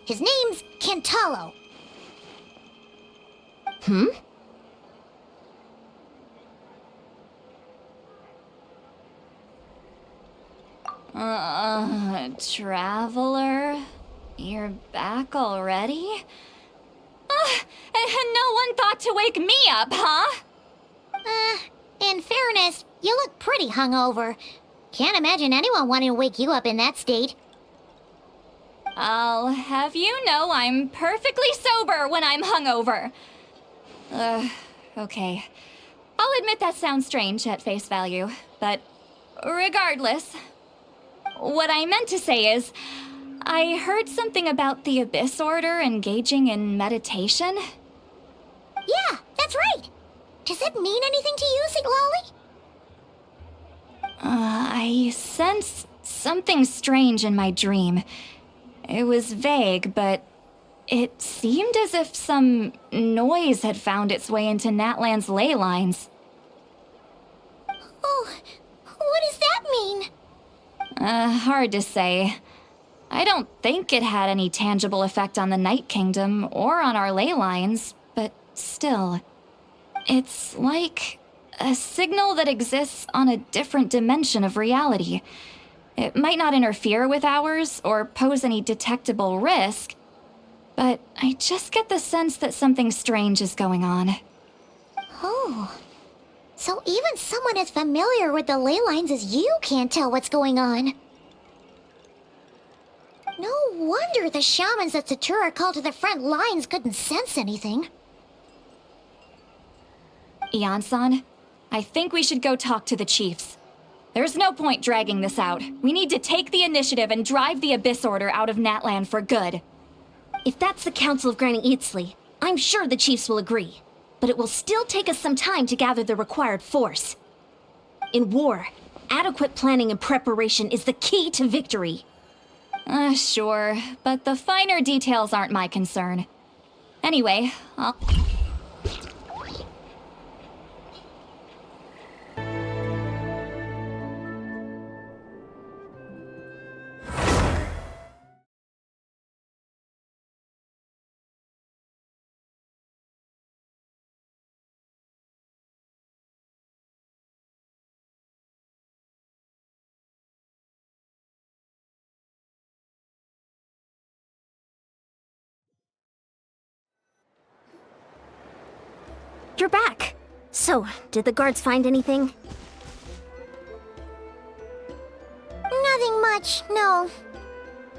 His name's Kentalo. Hmm? Traveler? You're back already? And no one thought to wake me up, huh? In fairness, you look pretty hungover. Can't imagine anyone wanting to wake you up in that state. I'll have you know I'm perfectly sober when I'm hungover. Okay. I'll admit that sounds strange at face value, but regardless, what I meant to say is, I heard something about the Abyss Order engaging in meditation. Yeah, that's right. Does it mean anything to you, Siglali? I sensed something strange in my dream. It was vague, but it seemed as if some noise had found its way into Natlan's ley lines. Oh, what does that mean? Hard to say. I don't think it had any tangible effect on the Night Kingdom or on our ley lines, but still. It's like a signal that exists on a different dimension of reality. It might not interfere with ours or pose any detectable risk, but I just get the sense that something strange is going on. Oh. So even someone as familiar with the ley lines as you can't tell what's going on. No wonder the shamans that Satura called to the front lines couldn't sense anything. Ian-san, I think we should go talk to the chiefs. There's no point dragging this out. We need to take the initiative and drive the Abyss Order out of Natlan for good. If that's the Council of Granny Eatsley, I'm sure the chiefs will agree. But it will still take us some time to gather the required force. In war, adequate planning and preparation is the key to victory. Sure, but the finer details aren't my concern. Anyway, I'll... You're back. So, did the guards find anything? Nothing much, no.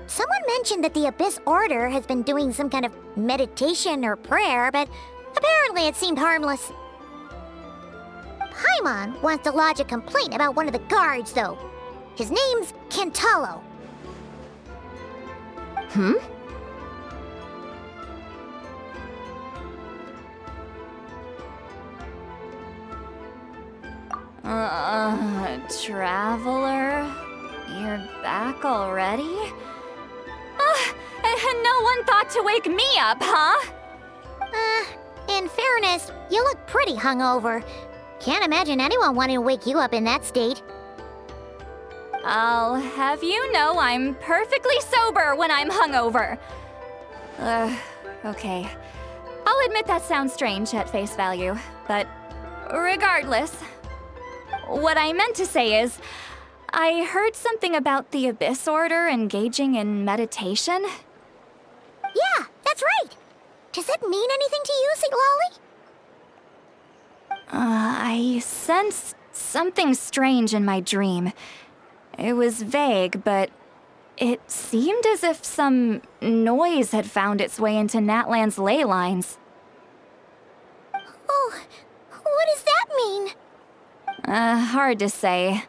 Someone mentioned that the Abyss Order has been doing some kind of meditation or prayer, but apparently it seemed harmless. Paimon wants to lodge a complaint about one of the guards, though. His name's Kentalo. Hmm? Traveler? You're back already? And no one thought to wake me up, huh? In fairness, you look pretty hungover. Can't imagine anyone wanting to wake you up in that state. I'll have you know I'm perfectly sober when I'm hungover. Okay. I'll admit that sounds strange at face value, but regardless, what I meant to say is, I heard something about the Abyss Order engaging in meditation. Yeah, that's right. Does it mean anything to you, Siglali? I sensed something strange in my dream. It was vague, but it seemed as if some noise had found its way into Natlan's ley lines. Oh, what does that mean? Hard to say.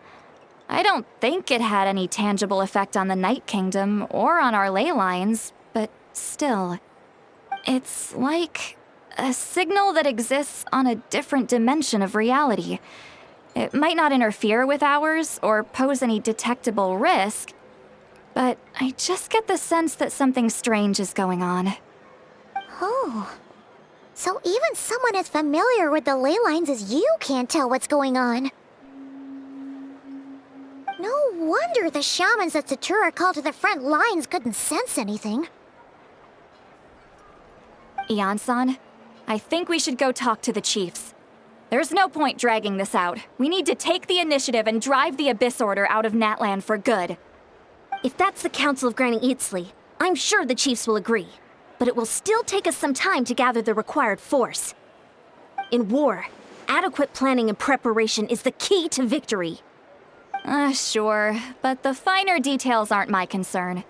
I don't think it had any tangible effect on the Night Kingdom or on our ley lines, but still. It's like a signal that exists on a different dimension of reality. It might not interfere with ours or pose any detectable risk, but I just get the sense that something strange is going on. Oh. So even someone as familiar with the ley lines as you can't tell what's going on. No wonder the shamans that Satura called to the front lines couldn't sense anything. Ian-san, I think we should go talk to the chiefs. There's no point dragging this out. We need to take the initiative and drive the Abyss Order out of Natlan for good. If that's the Council of Granny Eatsley, I'm sure the chiefs will agree. But it will still take us some time to gather the required force. In war, adequate planning and preparation is the key to victory. Sure, but the finer details aren't my concern.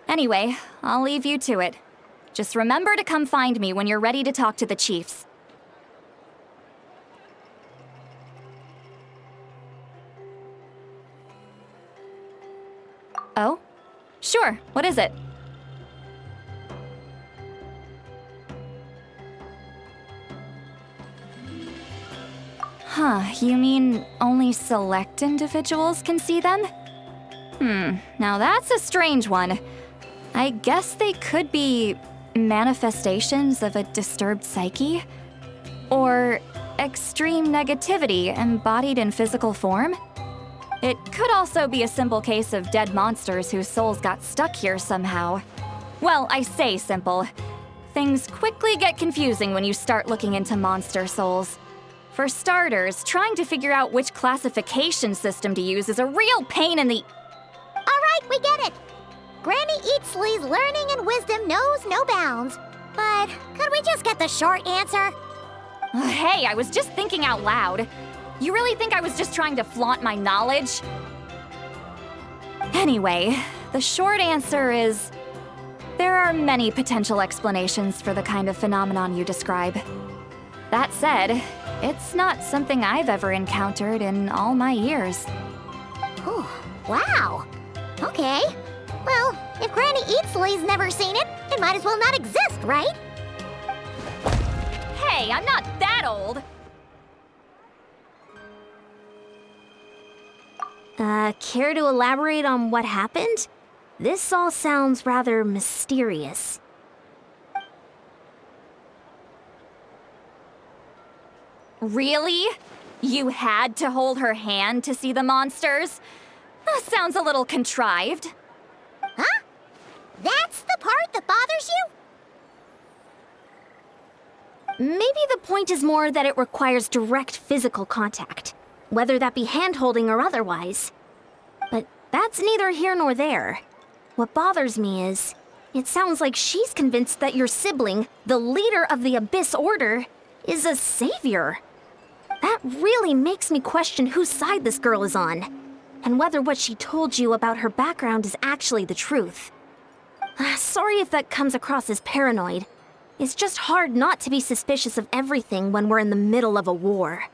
Anyway, I'll leave you to it. Just remember to come find me when you're ready to talk to the chiefs. Oh? Sure, what is it? Huh, you mean only select individuals can see them? Now that's a strange one. I guess they could be manifestations of a disturbed psyche? Or extreme negativity embodied in physical form? It could also be a simple case of dead monsters whose souls got stuck here somehow. Well, I say simple. Things quickly get confusing when you start looking into monster souls. For starters, trying to figure out which classification system to use is a real pain in the... Alright, we get it! Granny Eatsley's learning and wisdom knows no bounds. But could we just get the short answer? Hey, I was just thinking out loud. You really think I was just trying to flaunt my knowledge? Anyway, the short answer is... there are many potential explanations for the kind of phenomenon you describe. That said, it's not something I've ever encountered in all my years. Oh, wow. Okay. Well, if Granny Eatsley's never seen it, it might as well not exist, right? Hey, I'm not that old! Care to elaborate on what happened? This all sounds rather mysterious. Really? You had to hold her hand to see the monsters? That sounds a little contrived. Huh? That's the part that bothers you? Maybe the point is more that it requires direct physical contact, whether that be hand-holding or otherwise. But that's neither here nor there. What bothers me is, it sounds like she's convinced that your sibling, the leader of the Abyss Order, is a savior. That really makes me question whose side this girl is on, and whether what she told you about her background is actually the truth. Sorry if that comes across as paranoid. It's just hard not to be suspicious of everything when we're in the middle of a war.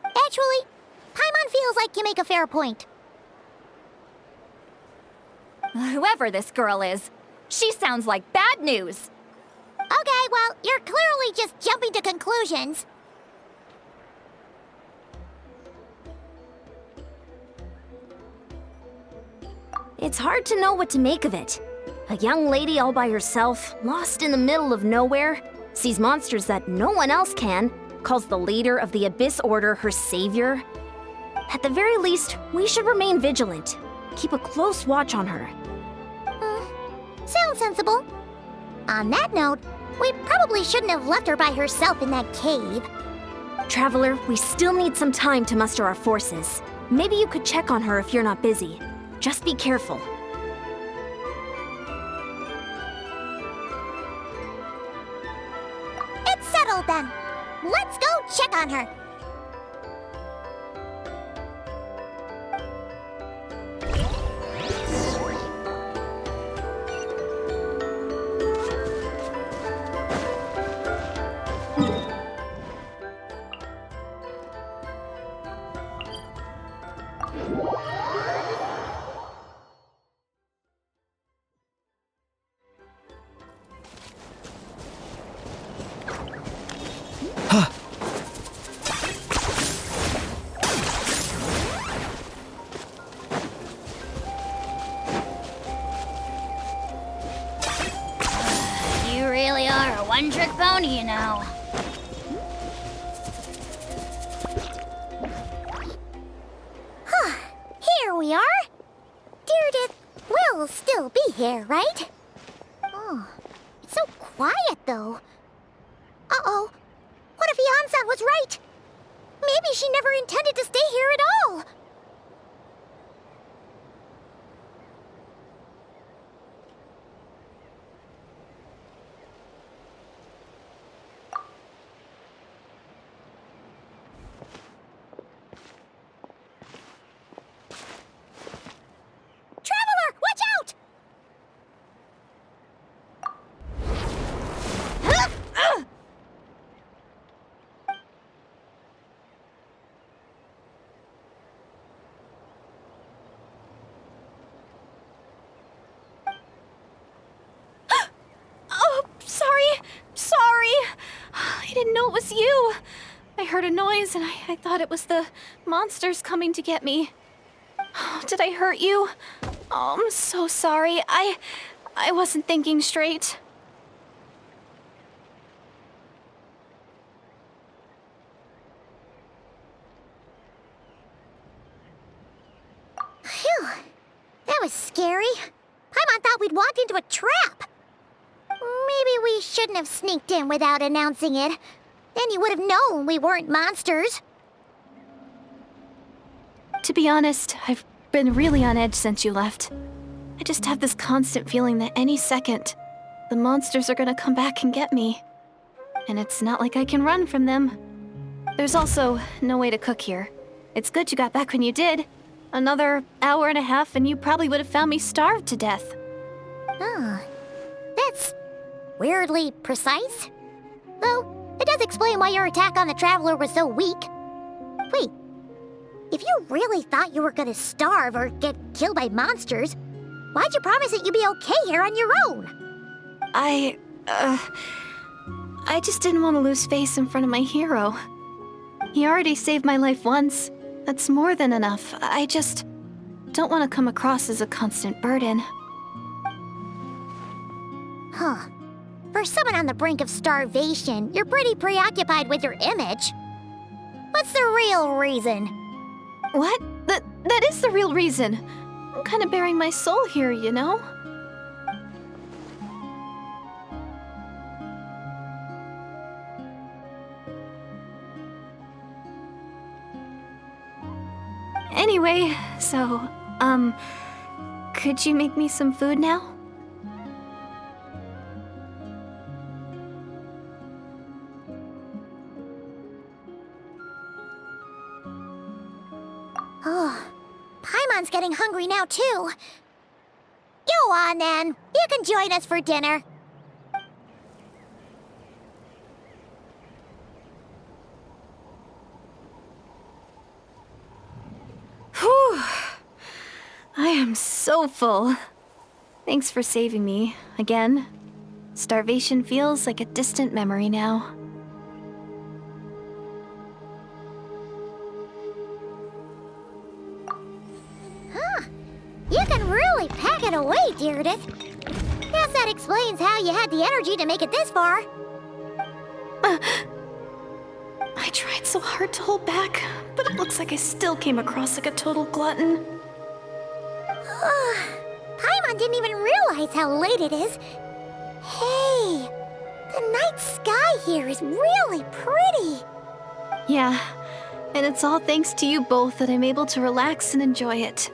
Actually, Paimon feels like you make a fair point. Whoever this girl is, she sounds like bad news. Okay, well, you're clearly just jumping to conclusions. It's hard to know what to make of it. A young lady all by herself, lost in the middle of nowhere, sees monsters that no one else can, calls the leader of the Abyss Order her savior. At the very least, we should remain vigilant. Keep a close watch on her. Sounds sensible. On that note, we probably shouldn't have left her by herself in that cave. Traveler, we still need some time to muster our forces. Maybe you could check on her if you're not busy. Just be careful. It's settled then. Let's go check on her. You're a one-trick pony, you know. Here we are. Deirdre will still be here, right? Oh, it's so quiet, though. Uh-oh. What if Yansan was right? Maybe she never intended to stay here at all. Traveler, watch out! Oh, sorry. I didn't know it was you. I heard a noise and I thought it was the monsters coming to get me. Oh, did I hurt you? Oh, I'm so sorry. I wasn't thinking straight. Phew, that was scary. Paimon thought we'd walked into a trap. Maybe we shouldn't have sneaked in without announcing it. Then you would have known we weren't monsters. To be honest, I've been really on edge since you left. I just have this constant feeling that any second, the monsters are gonna come back and get me. And it's not like I can run from them. There's also no way to cook here. It's good you got back when you did. Another hour and a half and you probably would have found me starved to death. Oh, that's weirdly precise. Though, it does explain why your attack on the Traveler was so weak. Wait, if you really thought you were gonna starve or get killed by monsters, why'd you promise that you'd be okay here on your own? I just didn't want to lose face in front of my hero. He already saved my life once. That's more than enough. I just don't want to come across as a constant burden. Huh. For someone on the brink of starvation, you're pretty preoccupied with your image. What's the real reason? What? That is the real reason. I'm kind of bearing my soul here, you know? Anyway, so, could you make me some food now? Oh, Paimon's getting hungry now, too. Go on, then. You can join us for dinner. Whew. I am so full. Thanks for saving me, again. Starvation feels like a distant memory now. You can really pack it away, Deirdre. Guess that explains how you had the energy to make it this far. I tried so hard to hold back, but it looks like I still came across like a total glutton. Paimon didn't even realize how late it is. Hey, the night sky here is really pretty. Yeah, and it's all thanks to you both that I'm able to relax and enjoy it.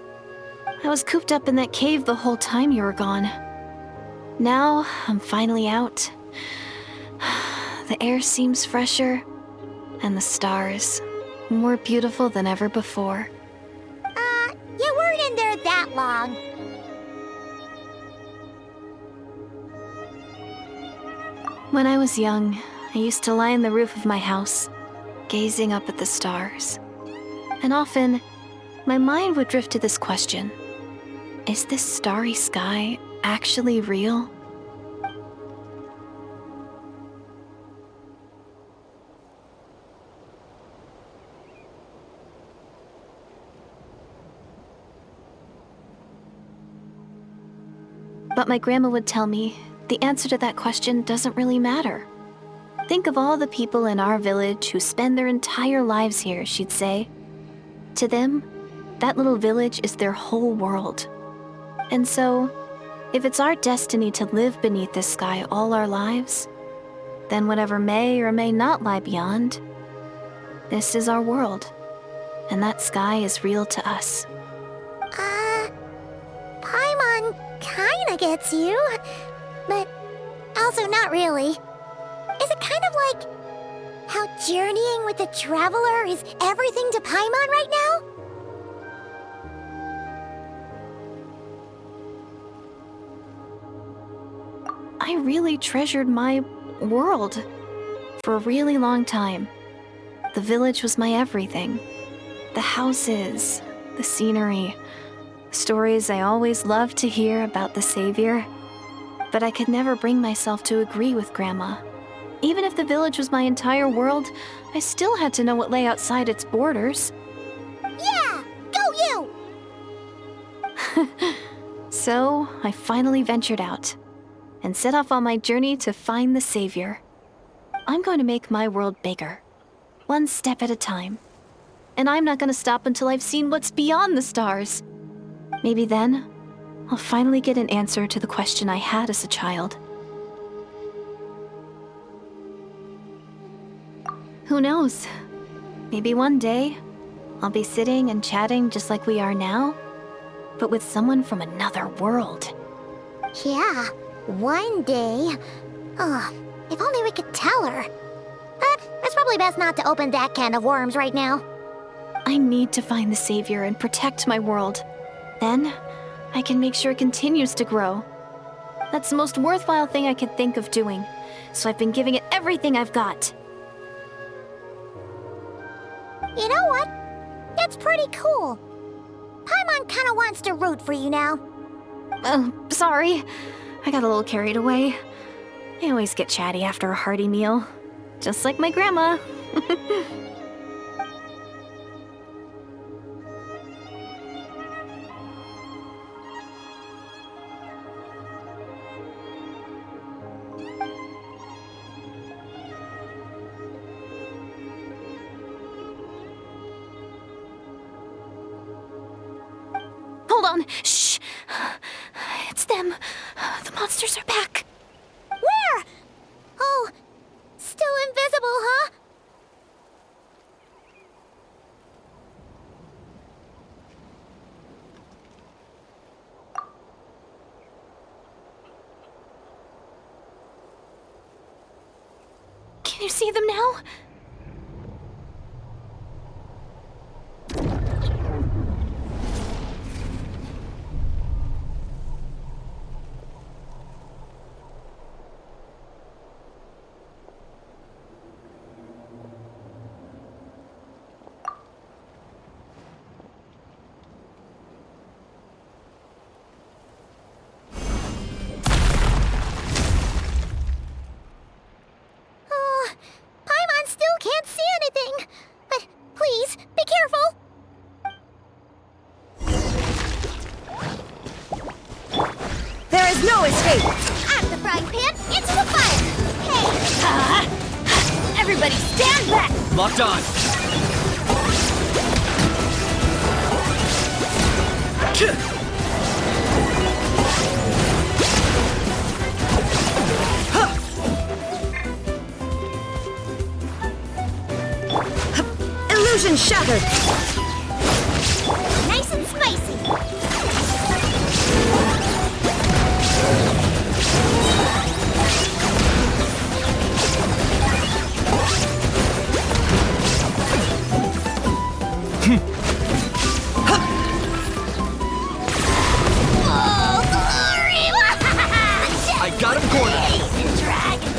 I was cooped up in that cave the whole time you were gone. Now, I'm finally out. The air seems fresher, and the stars more beautiful than ever before. You weren't in there that long. When I was young, I used to lie on the roof of my house, gazing up at the stars. And often, my mind would drift to this question. Is this starry sky actually real? But my grandma would tell me the answer to that question doesn't really matter. Think of all the people in our village who spend their entire lives here, she'd say. To them, that little village is their whole world. And so, if it's our destiny to live beneath this sky all our lives, then whatever may or may not lie beyond, this is our world. And that sky is real to us. Paimon kinda gets you, but also not really. Is it kind of like how journeying with the Traveler is everything to Paimon right now? I really treasured my world for a really long time. The village was my everything. The houses, the scenery, stories I always loved to hear about the Savior. But I could never bring myself to agree with Grandma. Even if the village was my entire world, I still had to know what lay outside its borders. Yeah! Go you! So, I finally ventured out and set off on my journey to find the Savior. I'm going to make my world bigger, one step at a time. And I'm not going to stop until I've seen what's beyond the stars. Maybe then, I'll finally get an answer to the question I had as a child. Who knows? Maybe one day, I'll be sitting and chatting just like we are now, but with someone from another world. Yeah, one day. Oh, if only we could tell her. But it's probably best not to open that can of worms right now. I need to find the Savior and protect my world. Then, I can make sure it continues to grow. That's the most worthwhile thing I could think of doing, so I've been giving it everything I've got. You know what? That's pretty cool. Paimon kinda wants to root for you now. Sorry. I got a little carried away. I always get chatty after a hearty meal. Just like my grandma. Hold on. Shh. It's them. The monsters are back. Where? Oh, still invisible, huh? Can you see them now? Paimon still can't see anything. But please, be careful. There is no escape! Out of the frying pan, into the fire. Hey! Everybody stand back! Locked on. Illusion shattered! Nice and spicy. Oh, glory! I got him cornered. Amazing dragon.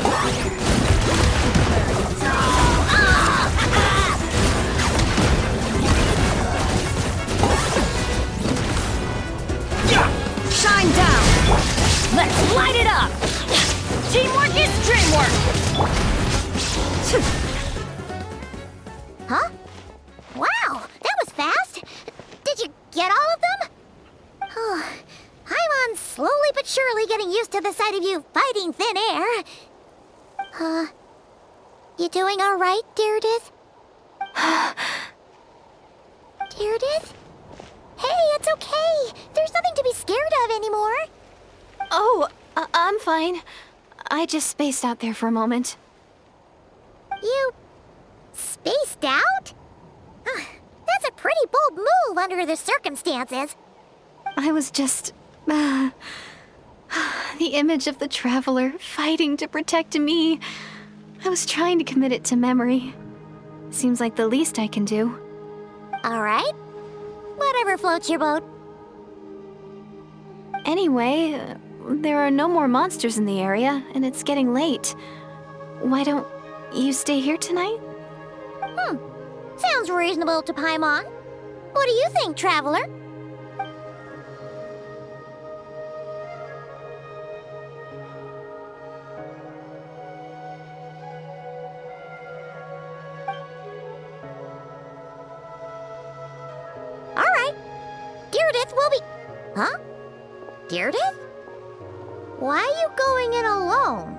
to the sight of you fighting thin air. You doing alright, Deirdith? Deirdith? Hey, it's okay. There's nothing to be scared of anymore. Oh, I'm fine. I just spaced out there for a moment. You spaced out? That's a pretty bold move under the circumstances. I was just... the image of the Traveler fighting to protect me. I was trying to commit it to memory. Seems like the least I can do. Alright. Whatever floats your boat. Anyway, there are no more monsters in the area, and it's getting late. Why don't you stay here tonight? Sounds reasonable to Paimon. What do you think, Traveler? Alright. Deirdith will be... Huh? Deirdith? Why are you going in alone?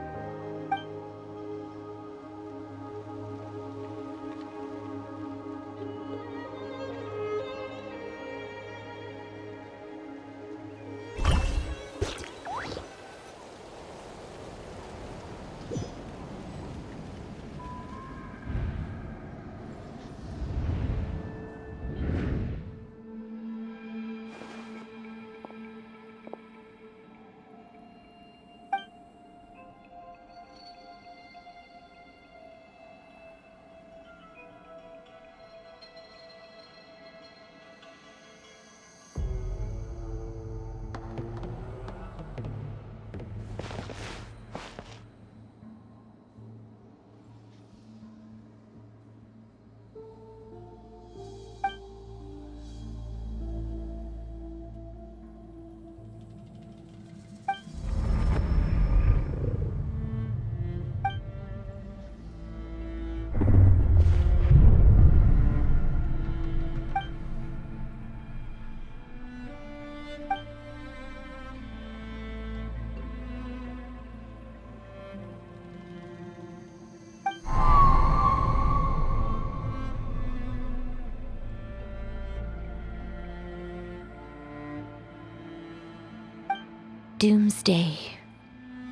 Doomsday.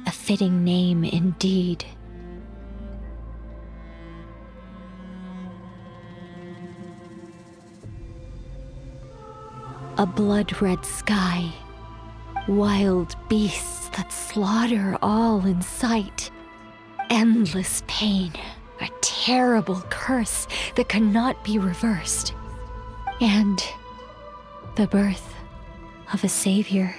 A fitting name indeed. A blood-red sky. Wild beasts that slaughter all in sight. Endless pain. A terrible curse that cannot be reversed. And the birth of a savior.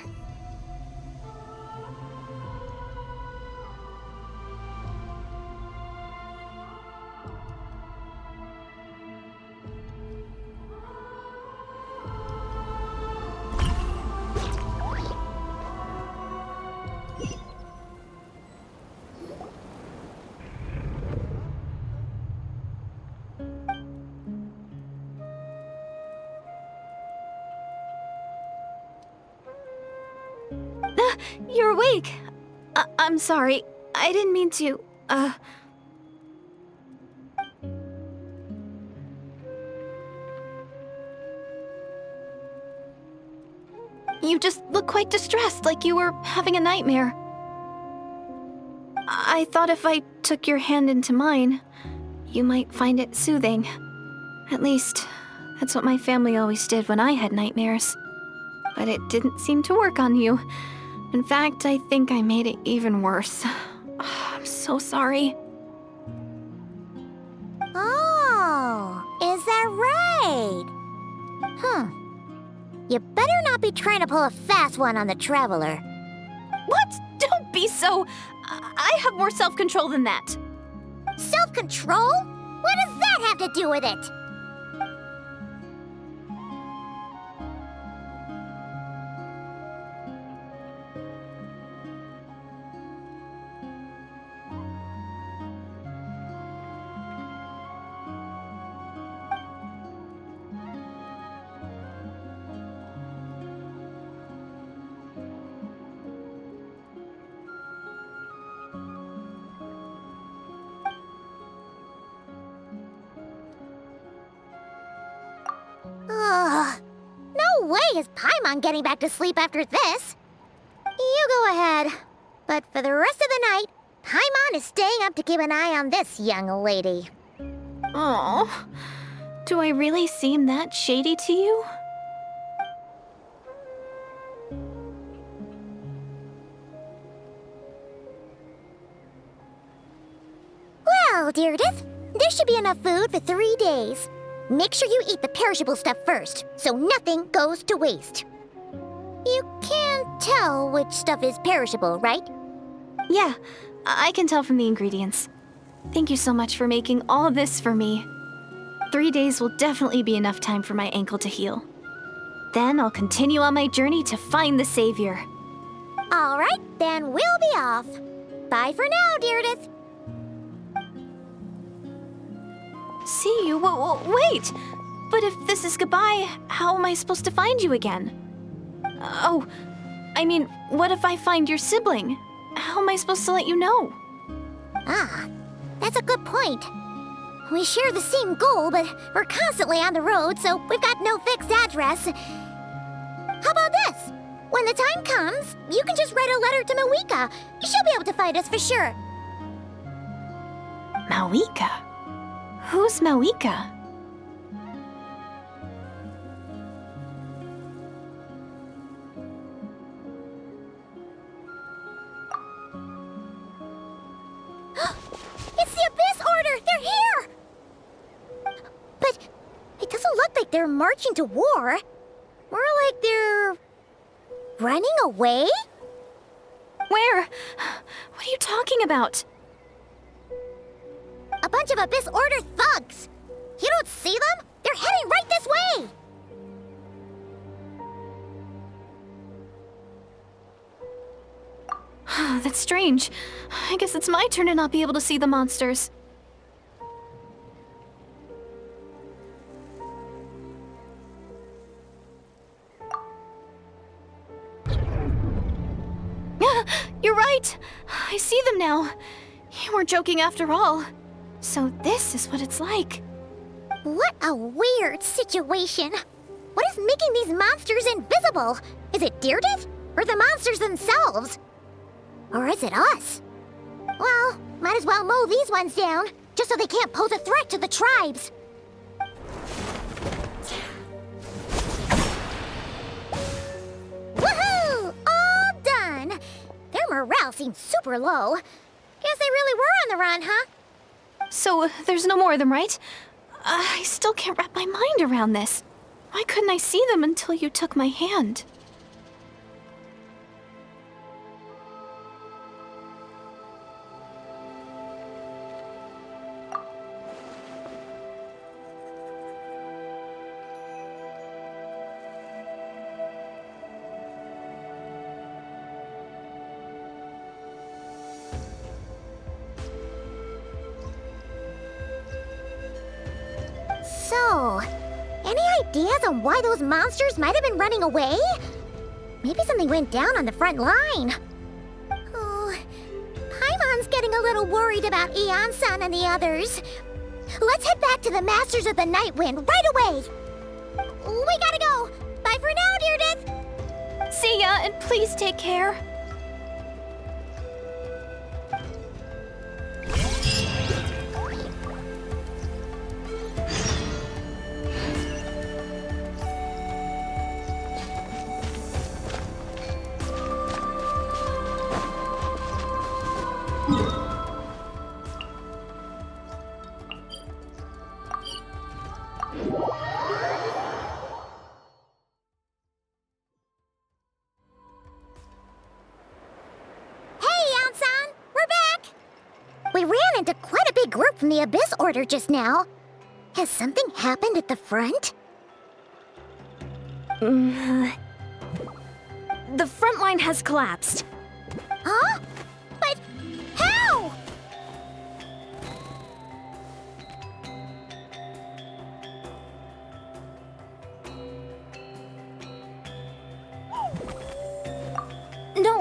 You're awake. I'm sorry. I didn't mean to, You just look quite distressed, like you were having a nightmare. I thought if I took your hand into mine, you might find it soothing. At least, that's what my family always did when I had nightmares. But it didn't seem to work on you. In fact, I think I made it even worse. I'm so sorry. Oh, is that right? You better not be trying to pull a fast one on the Traveler. What? Don't be so... I have more self-control than that. Self-control? What does that have to do with it? way is Paimon getting back to sleep after this. You go ahead. But for the rest of the night, Paimon is staying up to keep an eye on this young lady. Oh, do I really seem that shady to you? Well, Deirdre, there should be enough food for 3 days. Make sure you eat the perishable stuff first, so nothing goes to waste. You can't tell which stuff is perishable, right? Yeah, I can tell from the ingredients. Thank you so much for making all this for me. 3 days will definitely be enough time for my ankle to heal. Then I'll continue on my journey to find the Savior. All right, then we'll be off. Bye for now, Deirdre. See you? Wait! But if this is goodbye, how am I supposed to find you again? Oh, I mean, what if I find your sibling? How am I supposed to let you know? Ah, that's a good point. We share the same goal, but we're constantly on the road, so we've got no fixed address. How about this? When the time comes, you can just write a letter to Mawika. She'll be able to find us for sure. Mawika? Who's Mawika? It's the Abyss Order! They're here! But it doesn't look like they're marching to war. More like they're running away? Where? What are you talking about? A bunch of Abyss Order thugs! You don't see them? They're heading right this way! That's strange. I guess it's my turn to not be able to see the monsters. You're right! I see them now. You weren't joking after all. So this is what it's like. What a weird situation. What is making these monsters invisible? Is it Deirdre? Or the monsters themselves? Or is it us? Well, might as well mow these ones down, just so they can't pose a threat to the tribes. Woohoo! All done! Their morale seems super low. Guess they really were on the run, huh? So there's no more of them, right? I still can't wrap my mind around this. Why couldn't I see them until you took my hand? So, any ideas on why those monsters might have been running away? Maybe something went down on the front line. Oh, Paimon's getting a little worried about Eon-san and the others. Let's head back to the Masters of the Night Wind right away. We gotta go. Bye for now, Deirdre. See ya, and please take care. We ran into quite a big group from the Abyss Order just now. Has something happened at the front? The front line has collapsed. Huh? But how?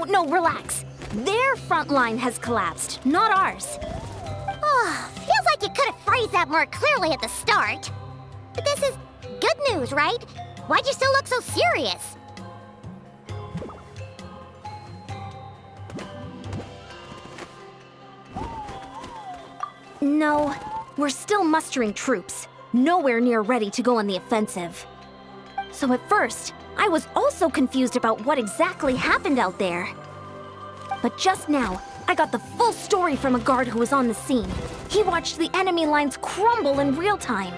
No, relax. Their front line has collapsed, not ours. Oh, feels like you could have phrased that more clearly at the start. But this is good news, right? Why'd you still look so serious? No, we're still mustering troops, nowhere near ready to go on the offensive. So at first, I was also confused about what exactly happened out there. But just now, I got the full story from a guard who was on the scene. He watched the enemy lines crumble in real time.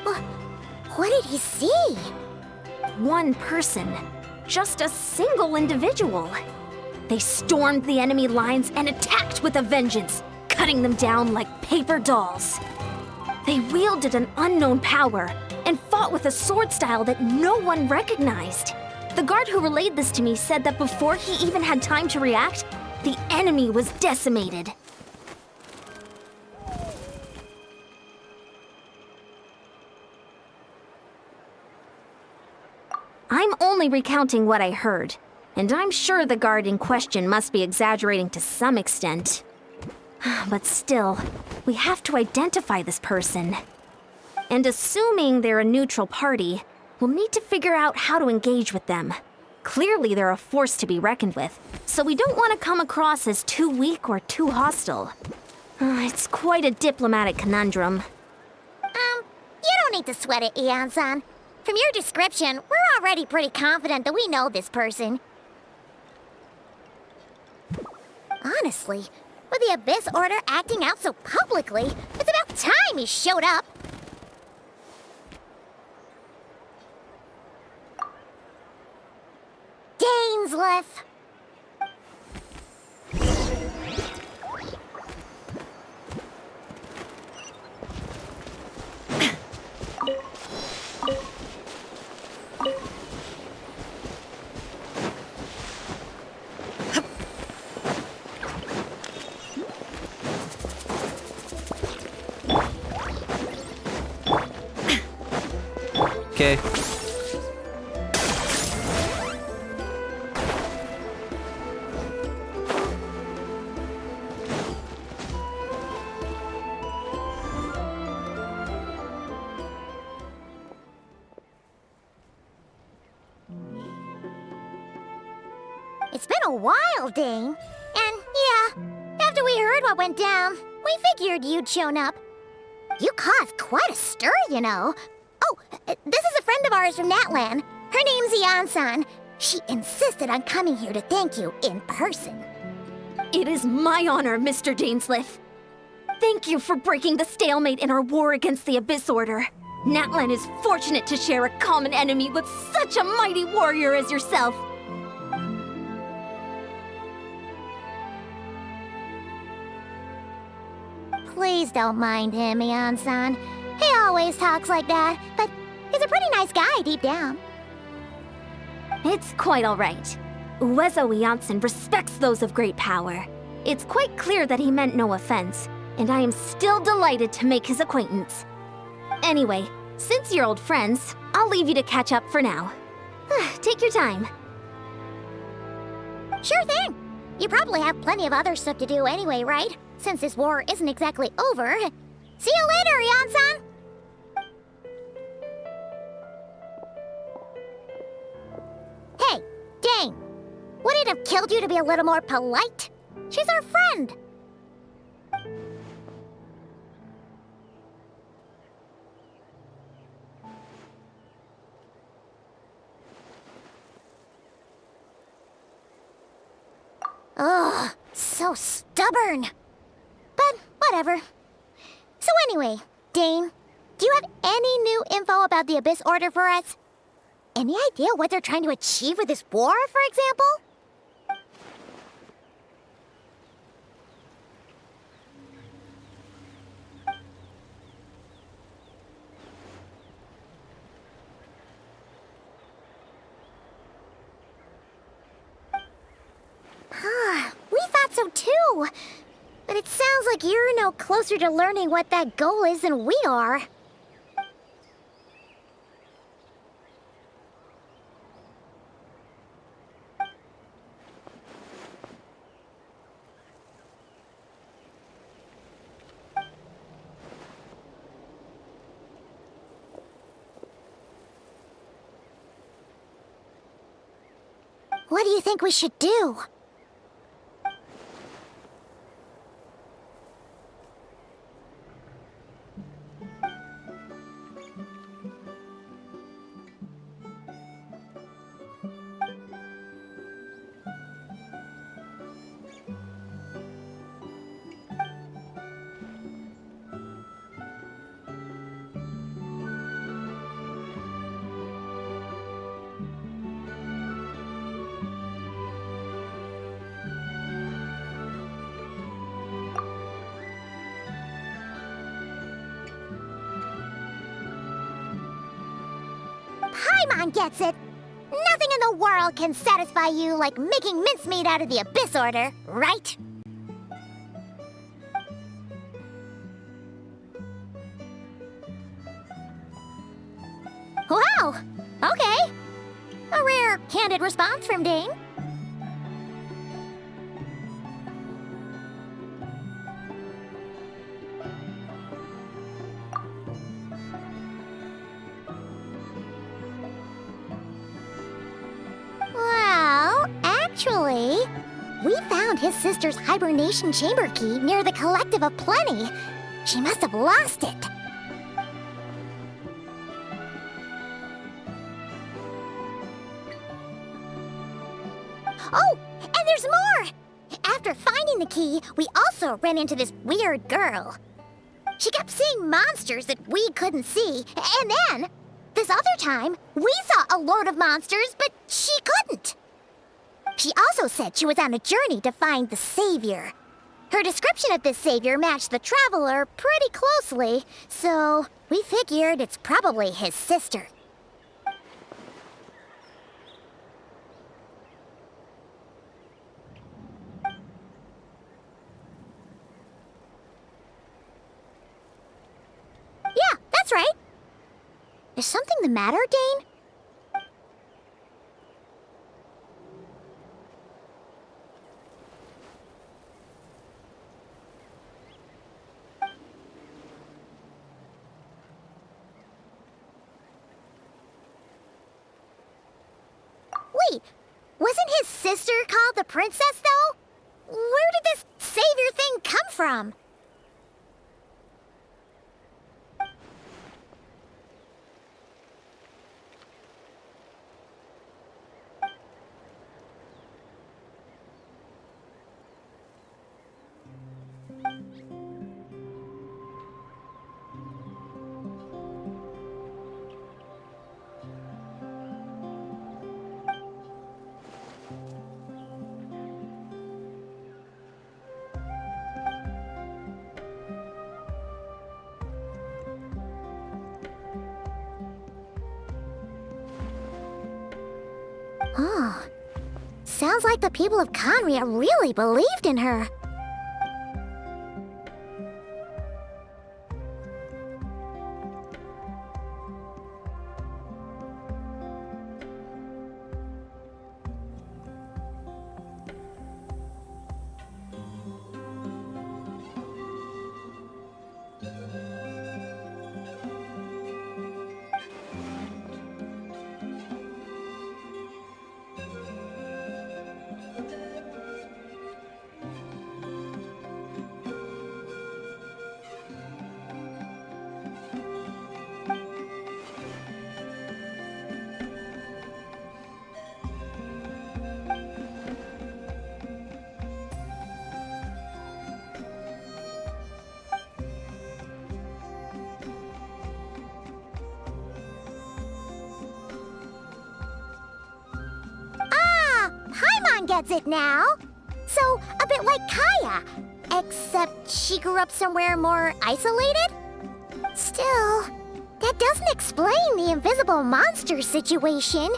What did he see? One person. Just a single individual. They stormed the enemy lines and attacked with a vengeance, cutting them down like paper dolls. They wielded an unknown power and fought with a sword style that no one recognized. The guard who relayed this to me said that before he even had time to react, the enemy was decimated. I'm only recounting what I heard, and I'm sure the guard in question must be exaggerating to some extent. But still, we have to identify this person. And assuming they're a neutral party, we'll need to figure out how to engage with them. Clearly they're a force to be reckoned with, so we don't want to come across as too weak or too hostile. It's quite a diplomatic conundrum. You don't need to sweat it, Eon-san. From your description, we're already pretty confident that we know this person. Honestly, with the Abyss Order acting out so publicly, it's about time he showed up. Dainsleif. Okay. It's been a while, Dane. And yeah, after we heard what went down, we figured you'd shown up. You caused quite a stir, you know. Oh, this is a friend of ours from Natlan. Her name's Eon-san. She insisted on coming here to thank you in person. It is my honor, Mr. Dainsleif. Thank you for breaking the stalemate in our war against the Abyss Order. Natlan is fortunate to share a common enemy with such a mighty warrior as yourself. Please don't mind him, Eon-san. He always talks like that, but he's a pretty nice guy deep down. It's quite all right. Uezo Janssen respects those of great power. It's quite clear that he meant no offense, and I am still delighted to make his acquaintance. Anyway, since you're old friends, I'll leave you to catch up for now. Take your time. Sure thing. You probably have plenty of other stuff to do anyway, right? Since this war isn't exactly over. See you later, Eon-san! Hey, Dane! Would it have killed you to be a little more polite? She's our friend! Ugh, so stubborn. But whatever. So anyway, Dane, do you have any new info about the Abyss Order for us? Any idea what they're trying to achieve with this war, for example? We thought so too. But it sounds like you're no closer to learning what that goal is than we are. What do you think we should do? Paimon gets it! Nothing in the world can satisfy you like making mincemeat out of the Abyss Order, right? Wow! Okay. A rare, candid response from Dane. Well, actually, we found his sister's hibernation chamber key near the Collective of Plenty. She must have lost it. Oh, and there's more! After finding the key, we also ran into this weird girl. She kept seeing monsters that we couldn't see, and then, this other time, we saw a load of monsters, but she couldn't. She also said she was on a journey to find the Savior. Her description of this Savior matched the Traveler pretty closely, so we figured it's probably his sister. Yeah, that's right. Is something the matter, Dane? Wait, wasn't his sister called the princess, though? Where did this savior thing come from? Oh, sounds like the people of Conria really believed in her. Paimon gets it now. So, a bit like Kaya, except she grew up somewhere more isolated? Still, that doesn't explain the invisible monster situation.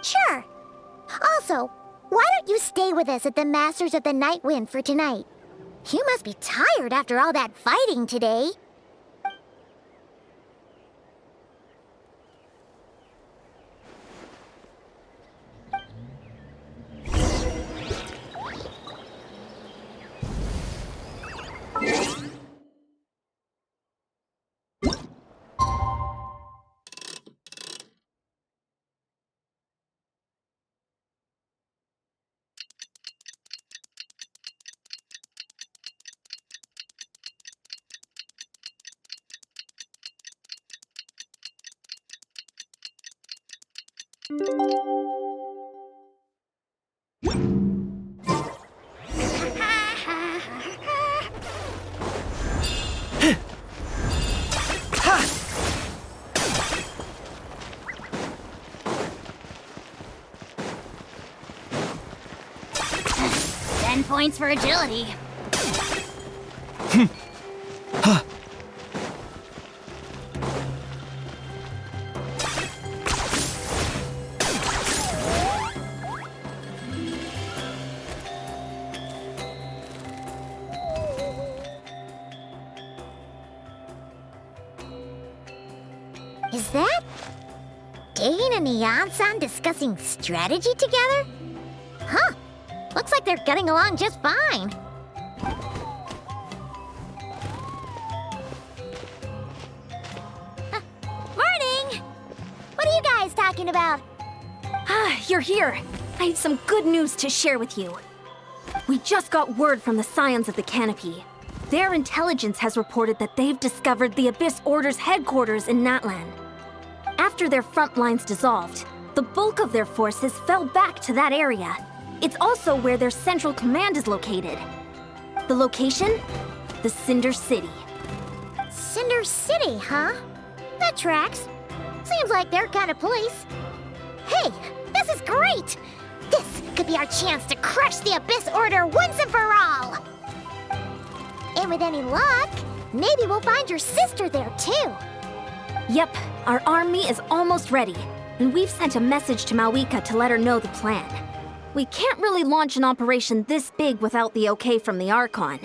Sure. Also, why don't you stay with us at the Masters of the Night Wind for tonight? You must be tired after all that fighting today. Points for agility. Is that Dane and Eon-san discussing strategy together? Huh. Looks like they're getting along just fine. Morning! What are you guys talking about? Ah, you're here. I have some good news to share with you. We just got word from the Scions of the Canopy. Their intelligence has reported that they've discovered the Abyss Order's headquarters in Natlan. After their front lines dissolved, the bulk of their forces fell back to that area. It's also where their central command is located. The location? The Cinder City. Cinder City, huh? That tracks. Seems like their kind of place. Hey, this is great! This could be our chance to crush the Abyss Order once and for all! And with any luck, maybe we'll find your sister there too. Yep, our army is almost ready, and we've sent a message to Mawika to let her know the plan. We can't really launch an operation this big without the okay from the Archon.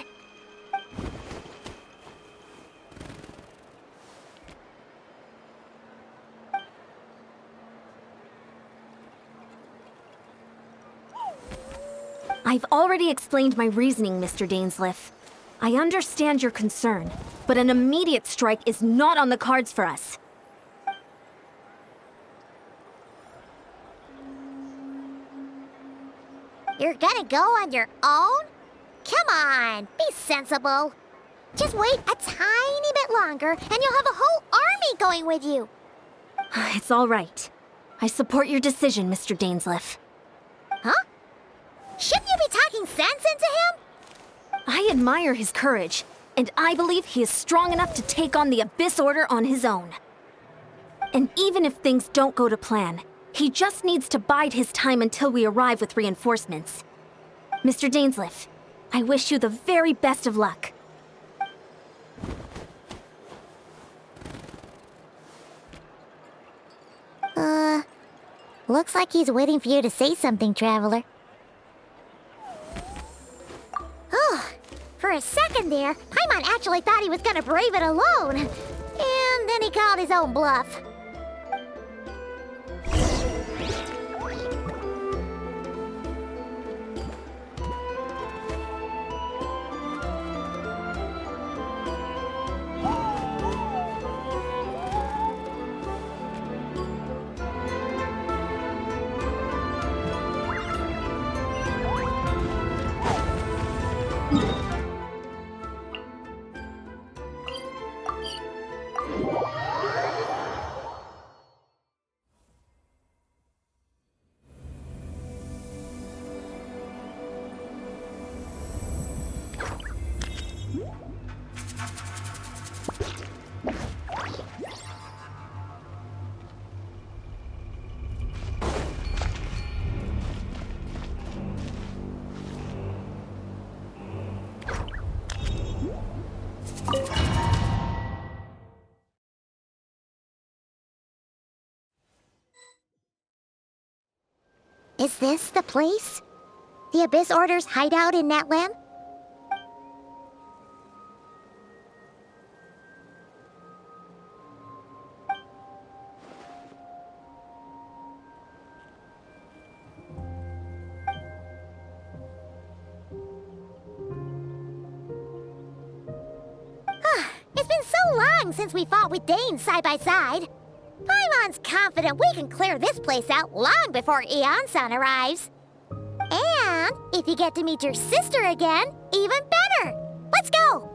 I've already explained my reasoning, Mr. Dainsleif. I understand your concern, but an immediate strike is not on the cards for us. You're gonna go on your own? Come on, be sensible. Just wait a tiny bit longer and you'll have a whole army going with you. It's all right. I support your decision, Mr. Dainsleif. Huh? Shouldn't you be talking sense into him? I admire his courage, and I believe he is strong enough to take on the Abyss Order on his own. And even if things don't go to plan, he just needs to bide his time until we arrive with reinforcements. Mr. Dainsleif, I wish you the very best of luck. Looks like he's waiting for you to say something, Traveler. Oh, for a second there, Paimon actually thought he was gonna brave it alone. And then he called his own bluff. Is this the place? The Abyss Order's hideout in Natlan? It's been so long since we fought with Dane side by side. Paimon's confident we can clear this place out long before Eon-san arrives. And if you get to meet your sister again, even better. Let's go!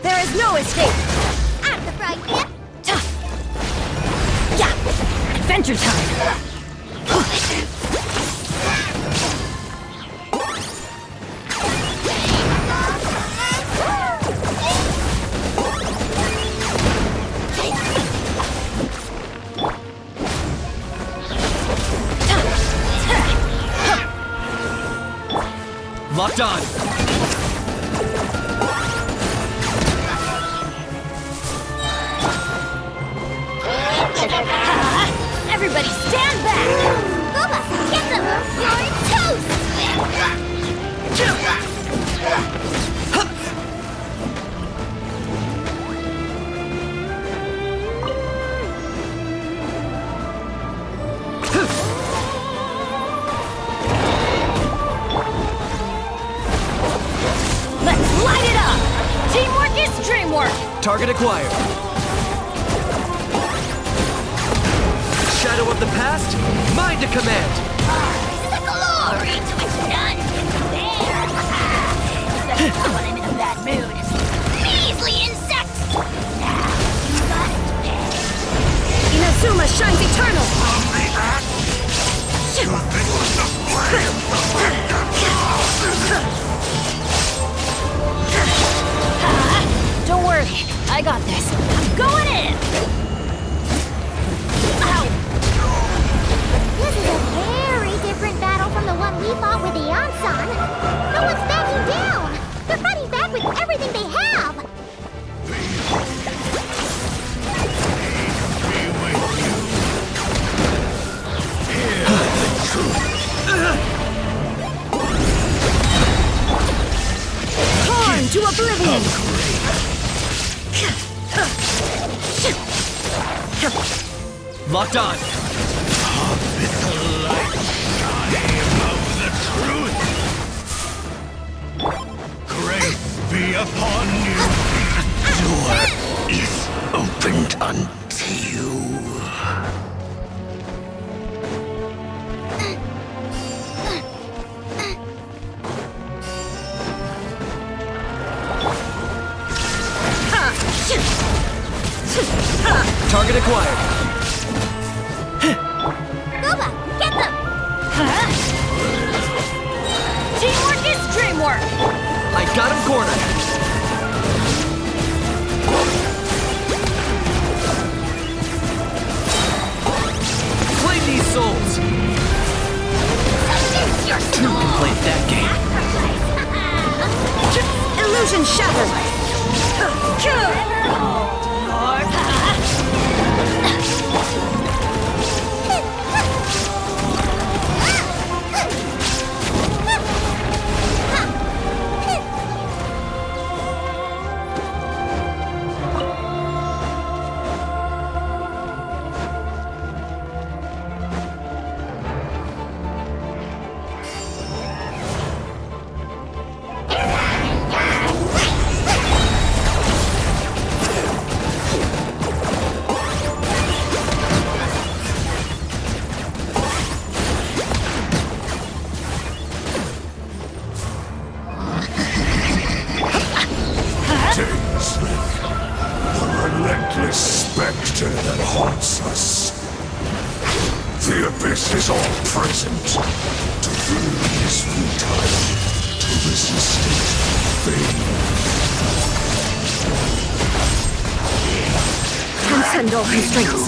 There is no escape! I'm the fried pan. Yeah! Adventure time! Locked on. Everybody stand back! Booba, get them! You're toast! Let's light it up! Teamwork is dreamwork! Target acquired. Shadow of the past, mine to command. The glory to which none can compare! That's when I'm in a bad mood. Measly insects! Now you must pay! Inazuma shines eternal! Don't worry, I got this. Going in! This is a very different battle from the one we fought with the Ansan. No one's backing down! They're fighting back with everything they have! Torn to oblivion! Locked on. With the light shining of the truth. Grace be upon you. The door is opened unto you. Target acquired. Booba, get them! Teamwork is dreamwork! I got him cornered. Claim these souls. Two can play that game. Illusion shattered! Dainsleif, the relentless specter that haunts us. The abyss is all present. To flee is futile. To resist it, vain. Transcend all constraints!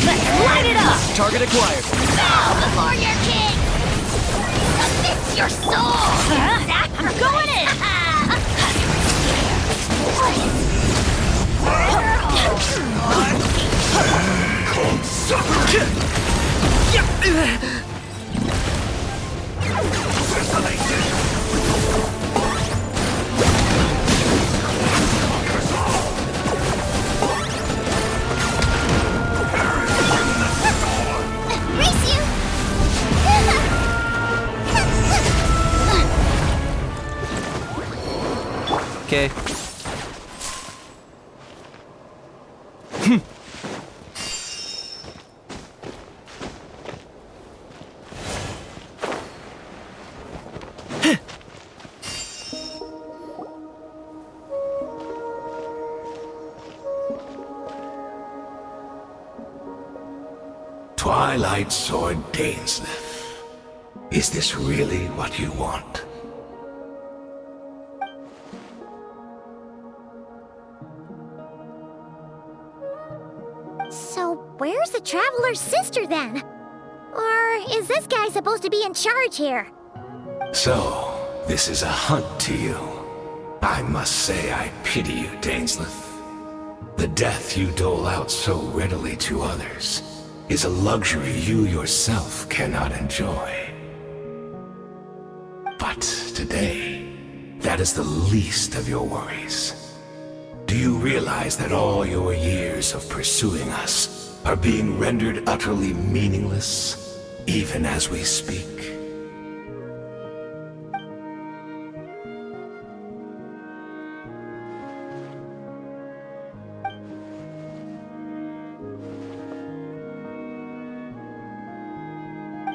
Let's light it up! Target acquired. Bow before your king! Submit your soul! I'm going in! Race you! Okay. Twilight Sword Dainsleif, is this really what you want? So where's the Traveler's sister then? Or is this guy supposed to be in charge here? So, this is a hunt to you. I must say I pity you, Dainsleif. The death you dole out so readily to others is a luxury you yourself cannot enjoy. But today, that is the least of your worries. Do you realize that all your years of pursuing us are being rendered utterly meaningless, even as we speak?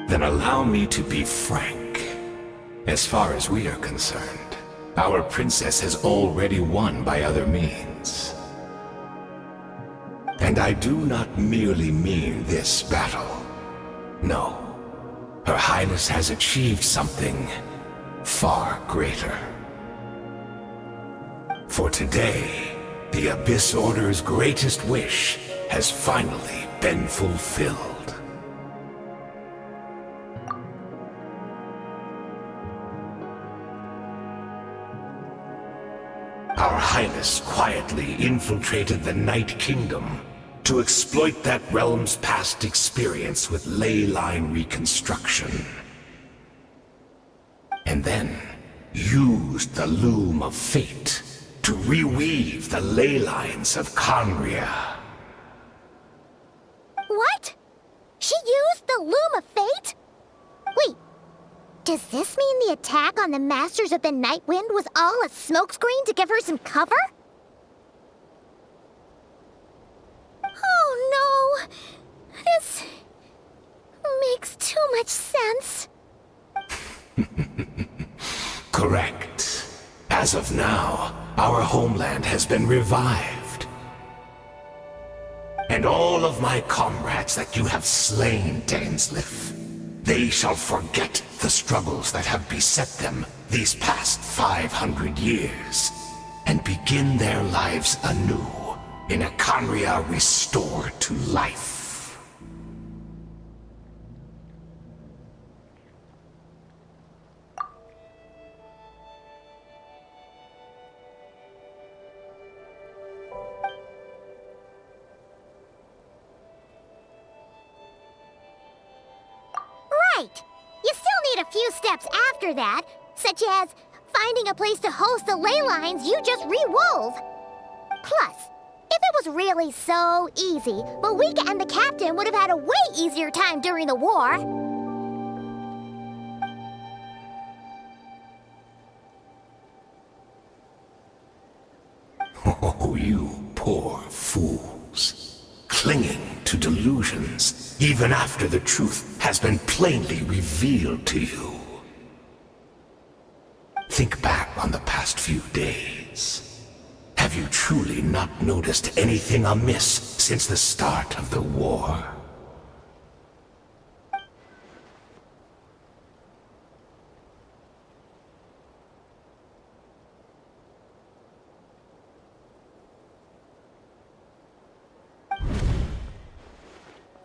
Then allow me to be frank. As far as we are concerned, our princess has already won by other means. And I do not merely mean this battle. No. Her Highness has achieved something far greater. For today, the Abyss Order's greatest wish has finally been fulfilled. Our Highness quietly infiltrated the Night Kingdom to exploit that realm's past experience with ley line reconstruction. And then used the Loom of Fate to reweave the ley lines of Conria. What? She used the Loom of Fate? Wait, does this mean the attack on the Masters of the Night Wind was all a smokescreen to give her some cover? Oh no! This makes too much sense. Correct. As of now, our homeland has been revived. And all of my comrades that you have slain, Dainsleif, they shall forget the struggles that have beset them these past 500 years, and begin their lives anew in a Conria restored to life. Right! You still need a few steps after that, such as finding a place to host the ley lines you just re-wove. Plus, if it was really so easy, Moika and the captain would have had a way easier time during the war. Oh, you poor fools. Clinging to delusions, even after the truth has been plainly revealed to you. Think back on the past few days. Have you truly not noticed anything amiss since the start of the war?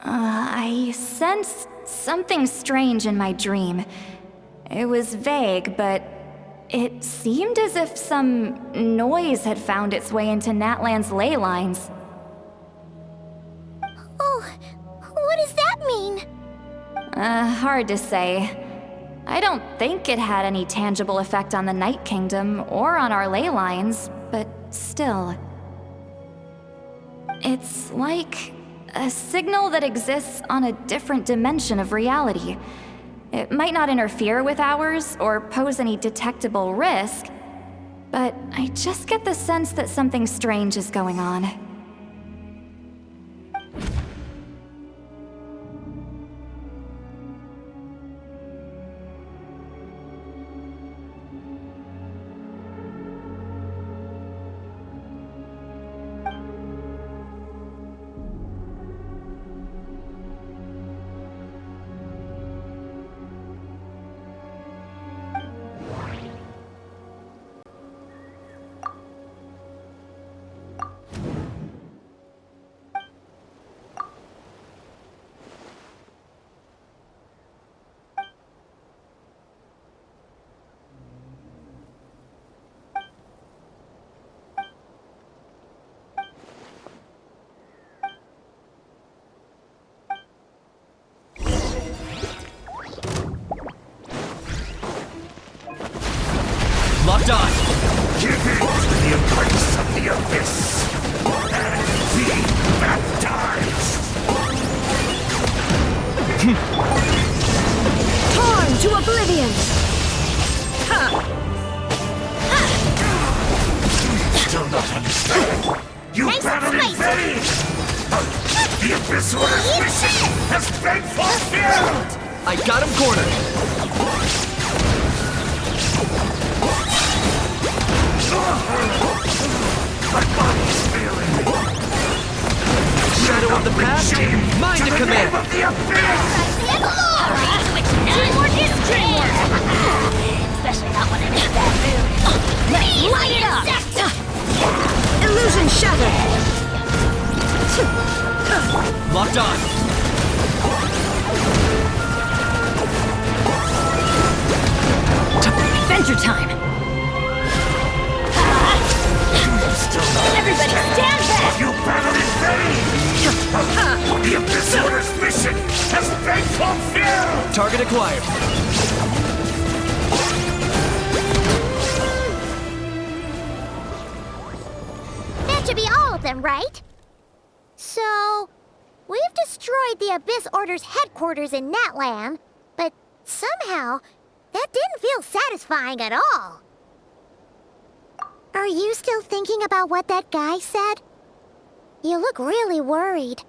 I sensed something strange in my dream. It was vague, but it seemed as if some noise had found its way into Natlan's ley lines. Oh, what does that mean? Hard to say. I don't think it had any tangible effect on the Night Kingdom or on our ley lines, but still. It's like a signal that exists on a different dimension of reality. It might not interfere with ours or pose any detectable risk, but I just get the sense that something strange is going on. to oblivion! Still not understand. You Nice and battled in spicy. vain! The Abyss Order's mission has been fulfilled! I got him cornered. My body is failing me. Shadow of the past, mind to the command. name of the Abyss! Teamwork is dreamwork! Especially not when I'm in a bad mood. Let's light it up! Illusion shattered! Locked on. Adventure time! Everybody stand back! You battled in vain! The Abyss Order's mission has been fulfilled! Target acquired. That should be all of them, right? So, we've destroyed the Abyss Order's headquarters in Natlan, but somehow, that didn't feel satisfying at all. Are you still thinking about what that guy said? You look really worried.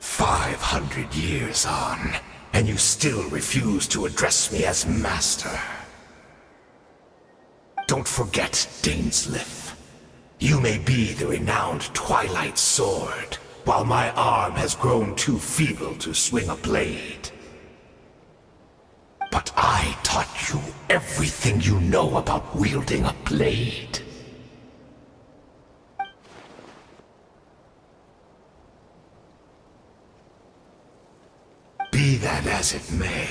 "500 years on, and you still refuse to address me as master. Don't forget, Dainsleif. You may be the renowned Twilight Sword, while my arm has grown too feeble to swing a blade. But I taught you everything you know about wielding a blade. Be that as it may,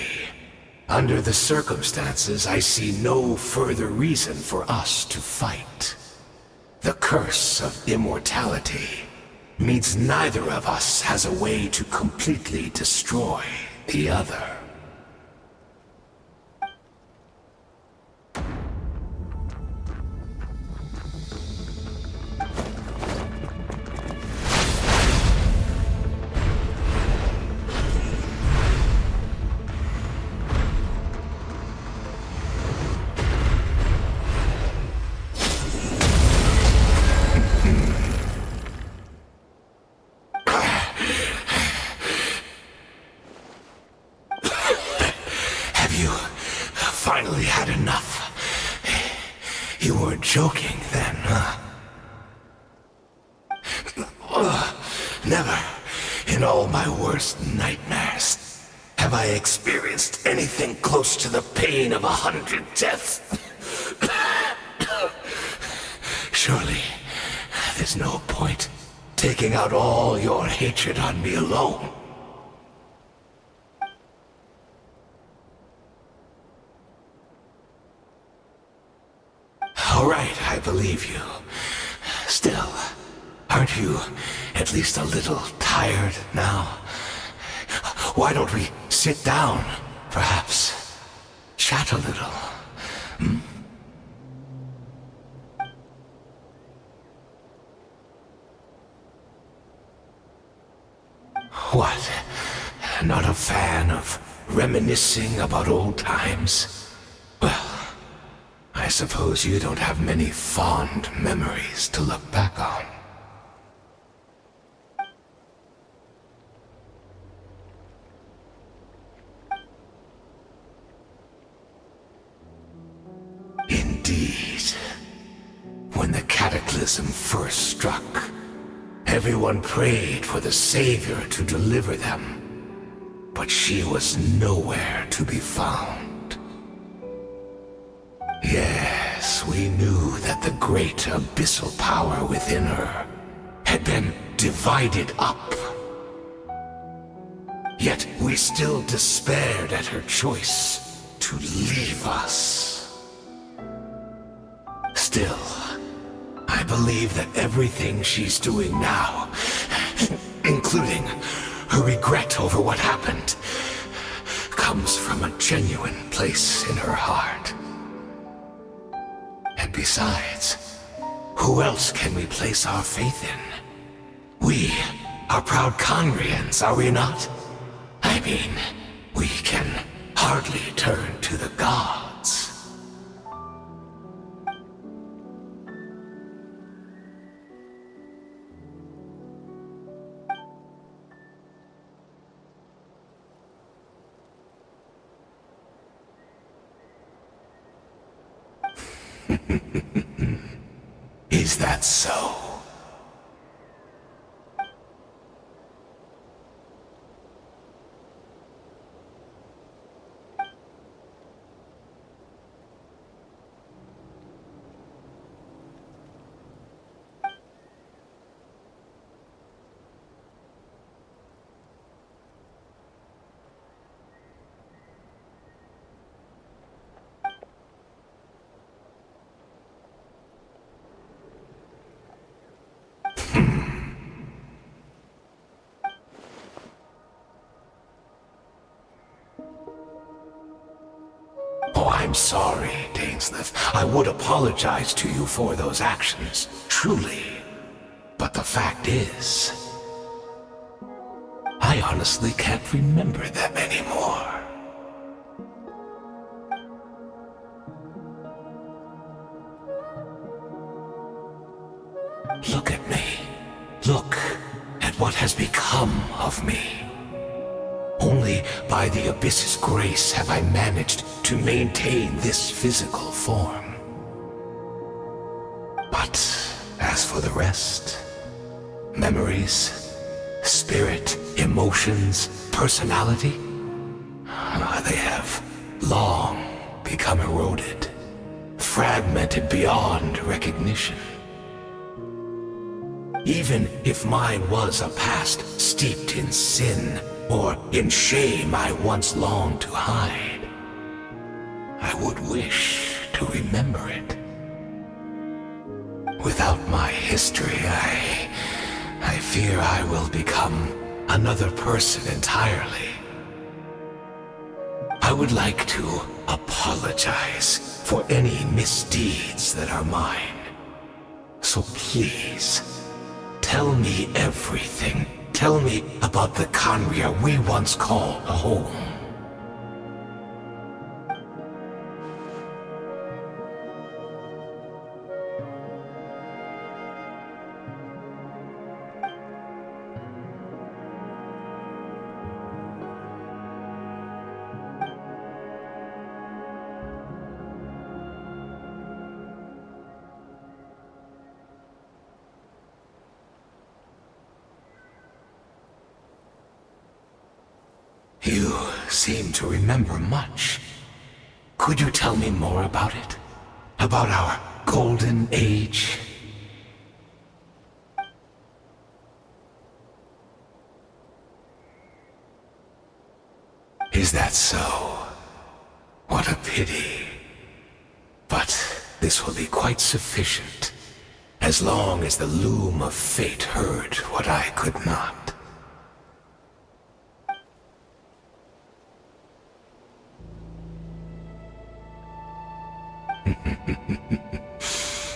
under the circumstances, I see no further reason for us to fight. The curse of immortality means neither of us has a way to completely destroy the other. Finally had enough. You weren't joking then, huh? Never, in all my worst nightmares, have I experienced anything close to the pain of 100 deaths. Surely, there's no point taking out all your hatred on me alone. All right, I believe you. Still, aren't you at least a little tired now? Why don't we sit down, perhaps? Chat a little. Hmm? What? Not a fan of reminiscing about old times? Well, I suppose you don't have many fond memories to look back on. Indeed. When the cataclysm first struck, everyone prayed for the Savior to deliver them, but she was nowhere to be found. Yes, we knew that the great abyssal power within her had been divided up. Yet we still despaired at her choice to leave us. Still, I believe that everything she's doing now, including her regret over what happened, comes from a genuine place in her heart. And besides, who else can we place our faith in? We are proud Conrians, are we not? I mean, we can hardly turn to the gods. Is that so? I'm sorry, Dainsleif. I would apologize to you for those actions, truly. But the fact is, I honestly can't remember them anymore. Look at me. Look at what has become of me. Only by the Abyss's grace have I managed to maintain this physical form. But as for the rest, memories, spirit, emotions, personality, they have long become eroded, fragmented beyond recognition. Even if mine was a past steeped in sin, or in shame I once longed to hide, I would wish to remember it. Without my history, I fear I will become another person entirely. I would like to apologize for any misdeeds that are mine. So please, tell me everything. Tell me about the Conria we once called home. You seem to remember much. Could you tell me more about it? About our golden age? Is that so? What a pity. But this will be quite sufficient, as long as the loom of fate heard what I could not.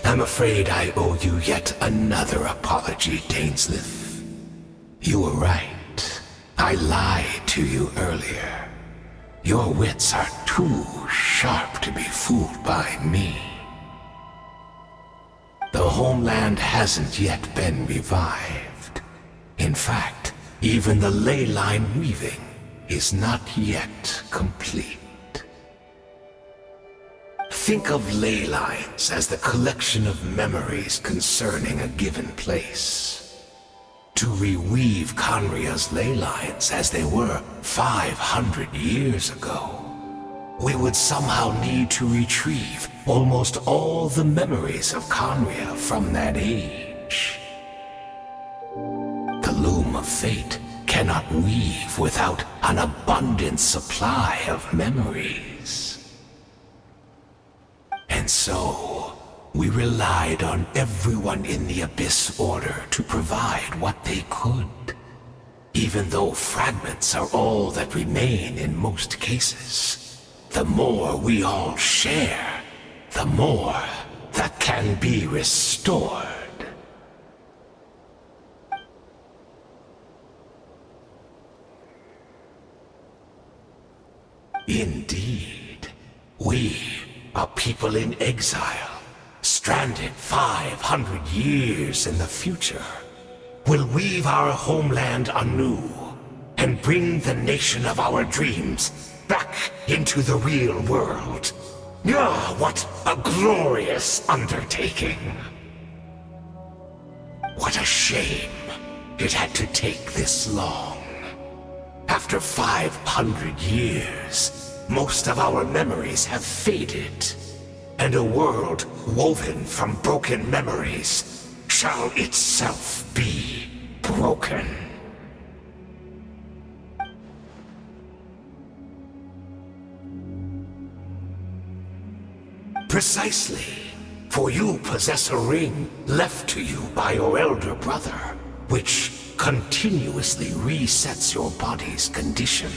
I'm afraid I owe you yet another apology, Dainsleif. You were right. I I lied to you earlier. Your wits are too sharp to be fooled by me. The homeland hasn't yet been revived. In fact, even the ley line weaving is not yet complete. Think of ley lines as the collection of memories concerning a given place. To reweave Conria's ley lines as they were 500 years ago, we would somehow need to retrieve almost all the memories of Conria from that age. The loom of fate cannot weave without an abundant supply of memories. And so, we relied on everyone in the Abyss Order to provide what they could, even though fragments are all that remain in most cases. The more we all share, the more that can be restored. Indeed, we, a people in exile, stranded 500 years in the future, will weave our homeland anew and bring the nation of our dreams back into the real world. Ah, what a glorious undertaking! What a shame it had to take this long. After 500 years, most of our memories have faded, and a world woven from broken memories shall itself be broken. Precisely, for you possess a ring left to you by your elder brother, which continuously resets your body's condition.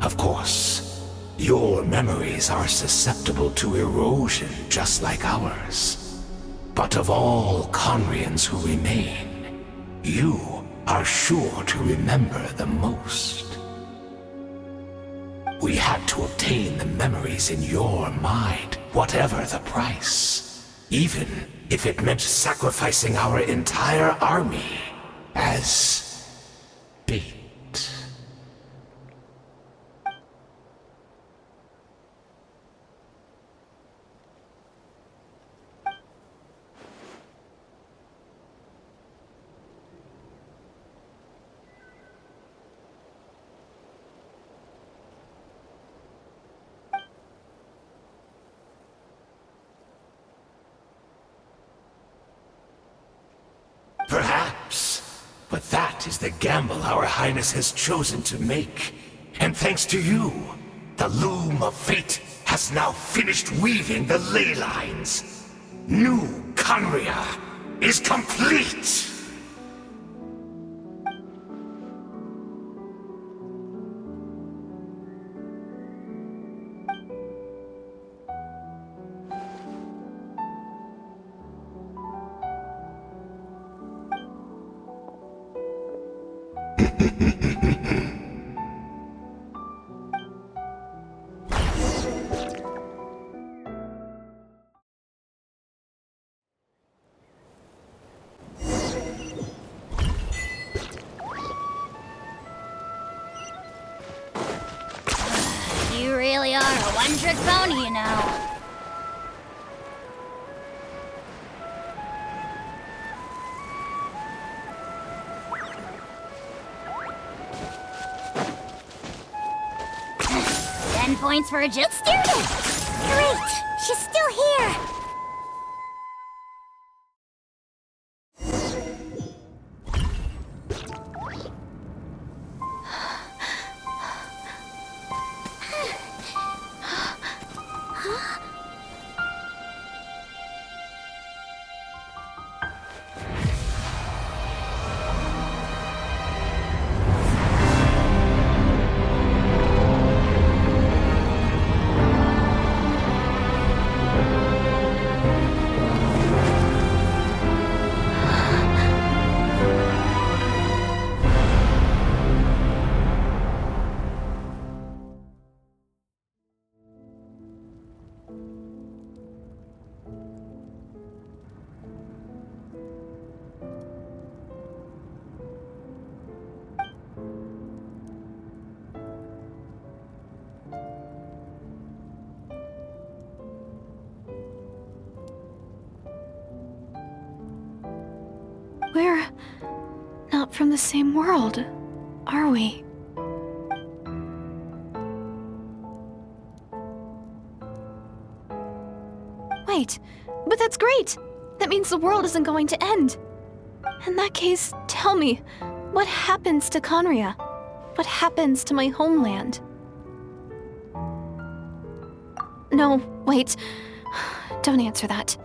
Of course, your memories are susceptible to erosion just like ours. But of all Conrians who remain, you are sure to remember the most. We had to obtain the memories in your mind, whatever the price, even if it meant sacrificing our entire army as bait. Perhaps, but that is the gamble our Highness has chosen to make. And thanks to you, the loom of fate has now finished weaving the ley lines. New Conria is complete! You really are a one-trick pony, you know. Points for a Jill student! Great! She's still here! from the same world, are we? Wait, but that's great! That means the world isn't going to end. In that case, tell me, what happens to Conria? What happens to my homeland? No, wait. Don't answer that.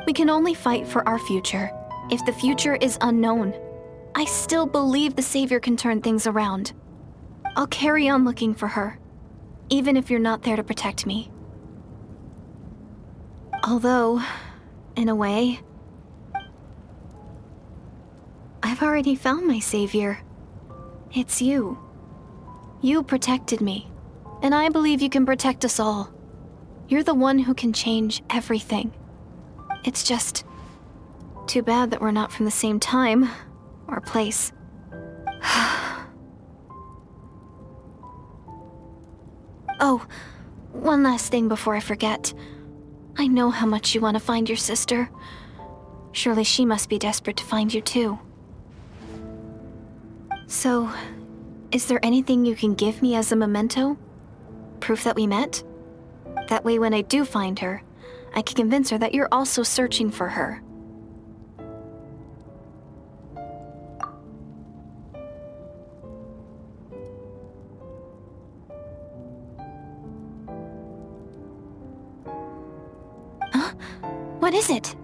We can only fight for our future. If the future is unknown, I still believe the Savior can turn things around. I'll carry on looking for her, even if you're not there to protect me. Although, in a way, I've already found my Savior. It's you. You protected me, and I believe you can protect us all. You're the one who can change everything. It's just too bad that we're not from the same time or place. Oh, one last thing before I forget. I know how much you want to find your sister. Surely she must be desperate to find you too. So, is there anything you can give me as a memento? Proof that we met? That way when I do find her, I can convince her that you're also searching for her. Huh? What is it?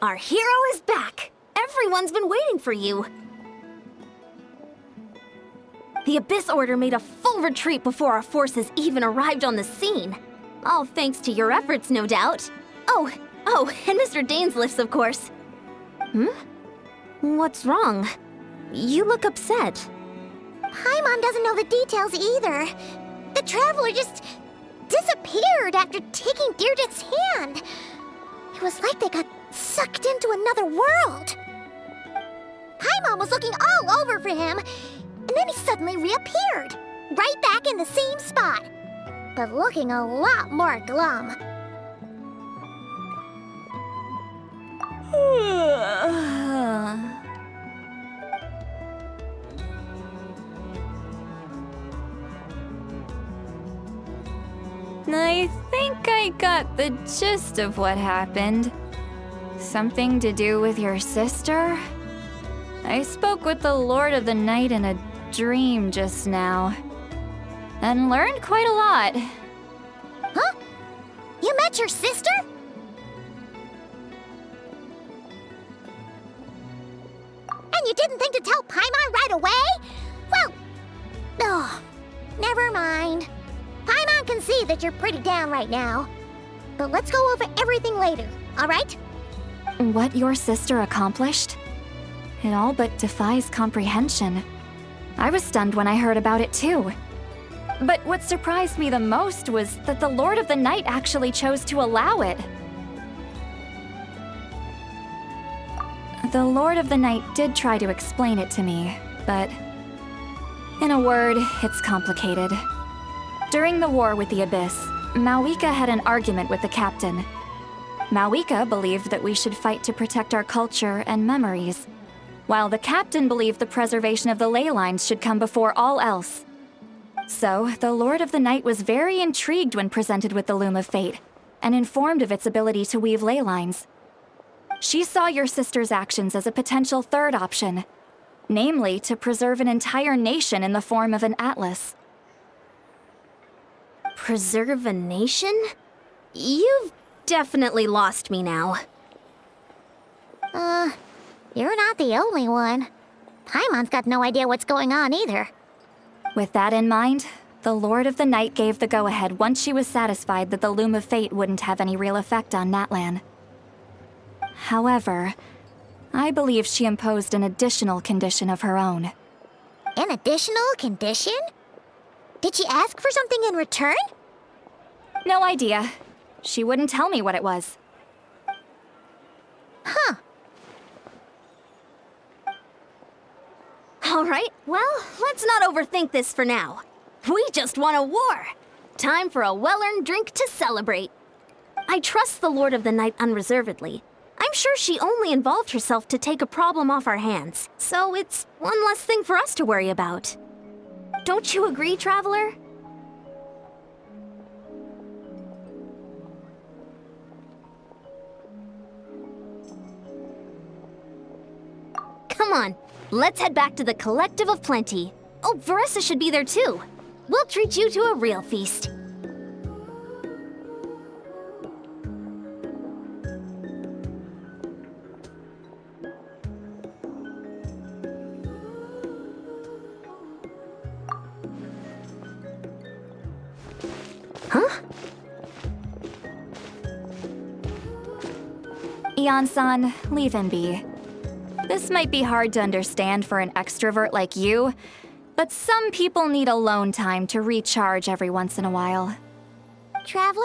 Our hero is back! Everyone's been waiting for you! The Abyss Order made a full retreat before our forces even arrived on the scene. All thanks to your efforts, no doubt. Oh, and Mr. Dainsleif's, of course. What's wrong? You look upset. Paimon doesn't know the details either. The Traveler just disappeared after taking Deirdre's hand. It was like they got sucked into another world. Paimon was looking all over for him, and then he suddenly reappeared, right back in the same spot, but looking a lot more glum. I think I got the gist of what happened. Something to do with your sister? I spoke with the Lord of the Night in a dream just now, and learned quite a lot. Huh? You met your sister? And you didn't think to tell Paimon right away? Well, never mind. Paimon can see that you're pretty down right now. But let's go over everything later, alright? What your sister accomplished? It all but defies comprehension. I was stunned when I heard about it too. But what surprised me the most was that the Lord of the Night actually chose to allow it. The Lord of the Night did try to explain it to me, but in a word, it's complicated. During the war with the Abyss, Malwika had an argument with the captain. Malwika believed that we should fight to protect our culture and memories, while the captain believed the preservation of the ley lines should come before all else. So, the Lord of the Night was very intrigued when presented with the Loom of Fate, and informed of its ability to weave ley lines. She saw your sister's actions as a potential third option, namely to preserve an entire nation in the form of an atlas. Preserve a nation? You've definitely lost me now. You're not the only one. Paimon's got no idea what's going on either. With that in mind, the Lord of the Night gave the go-ahead once she was satisfied that the Loom of Fate wouldn't have any real effect on Natlan. However, I believe she imposed an additional condition of her own. An additional condition? Did she ask for something in return? No idea. She wouldn't tell me what it was. Huh. Alright, well, let's not overthink this for now. We just won a war! Time for a well-earned drink to celebrate. I trust the Lord of the Night unreservedly. I'm sure she only involved herself to take a problem off our hands, so it's one less thing for us to worry about. Don't you agree, Traveler? Come on, let's head back to the Collective of Plenty. Oh, Varessa should be there too. We'll treat you to a real feast. Huh? Ian-san, leave him be. This might be hard to understand for an extrovert like you, but some people need alone time to recharge every once in a while. Traveler?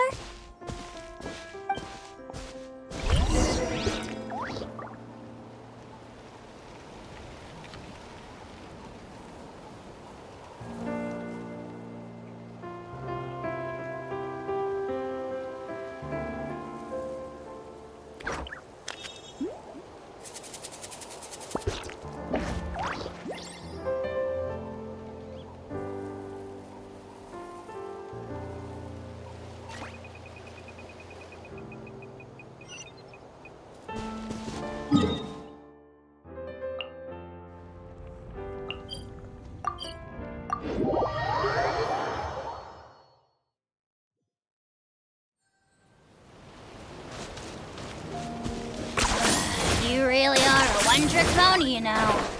draconian now.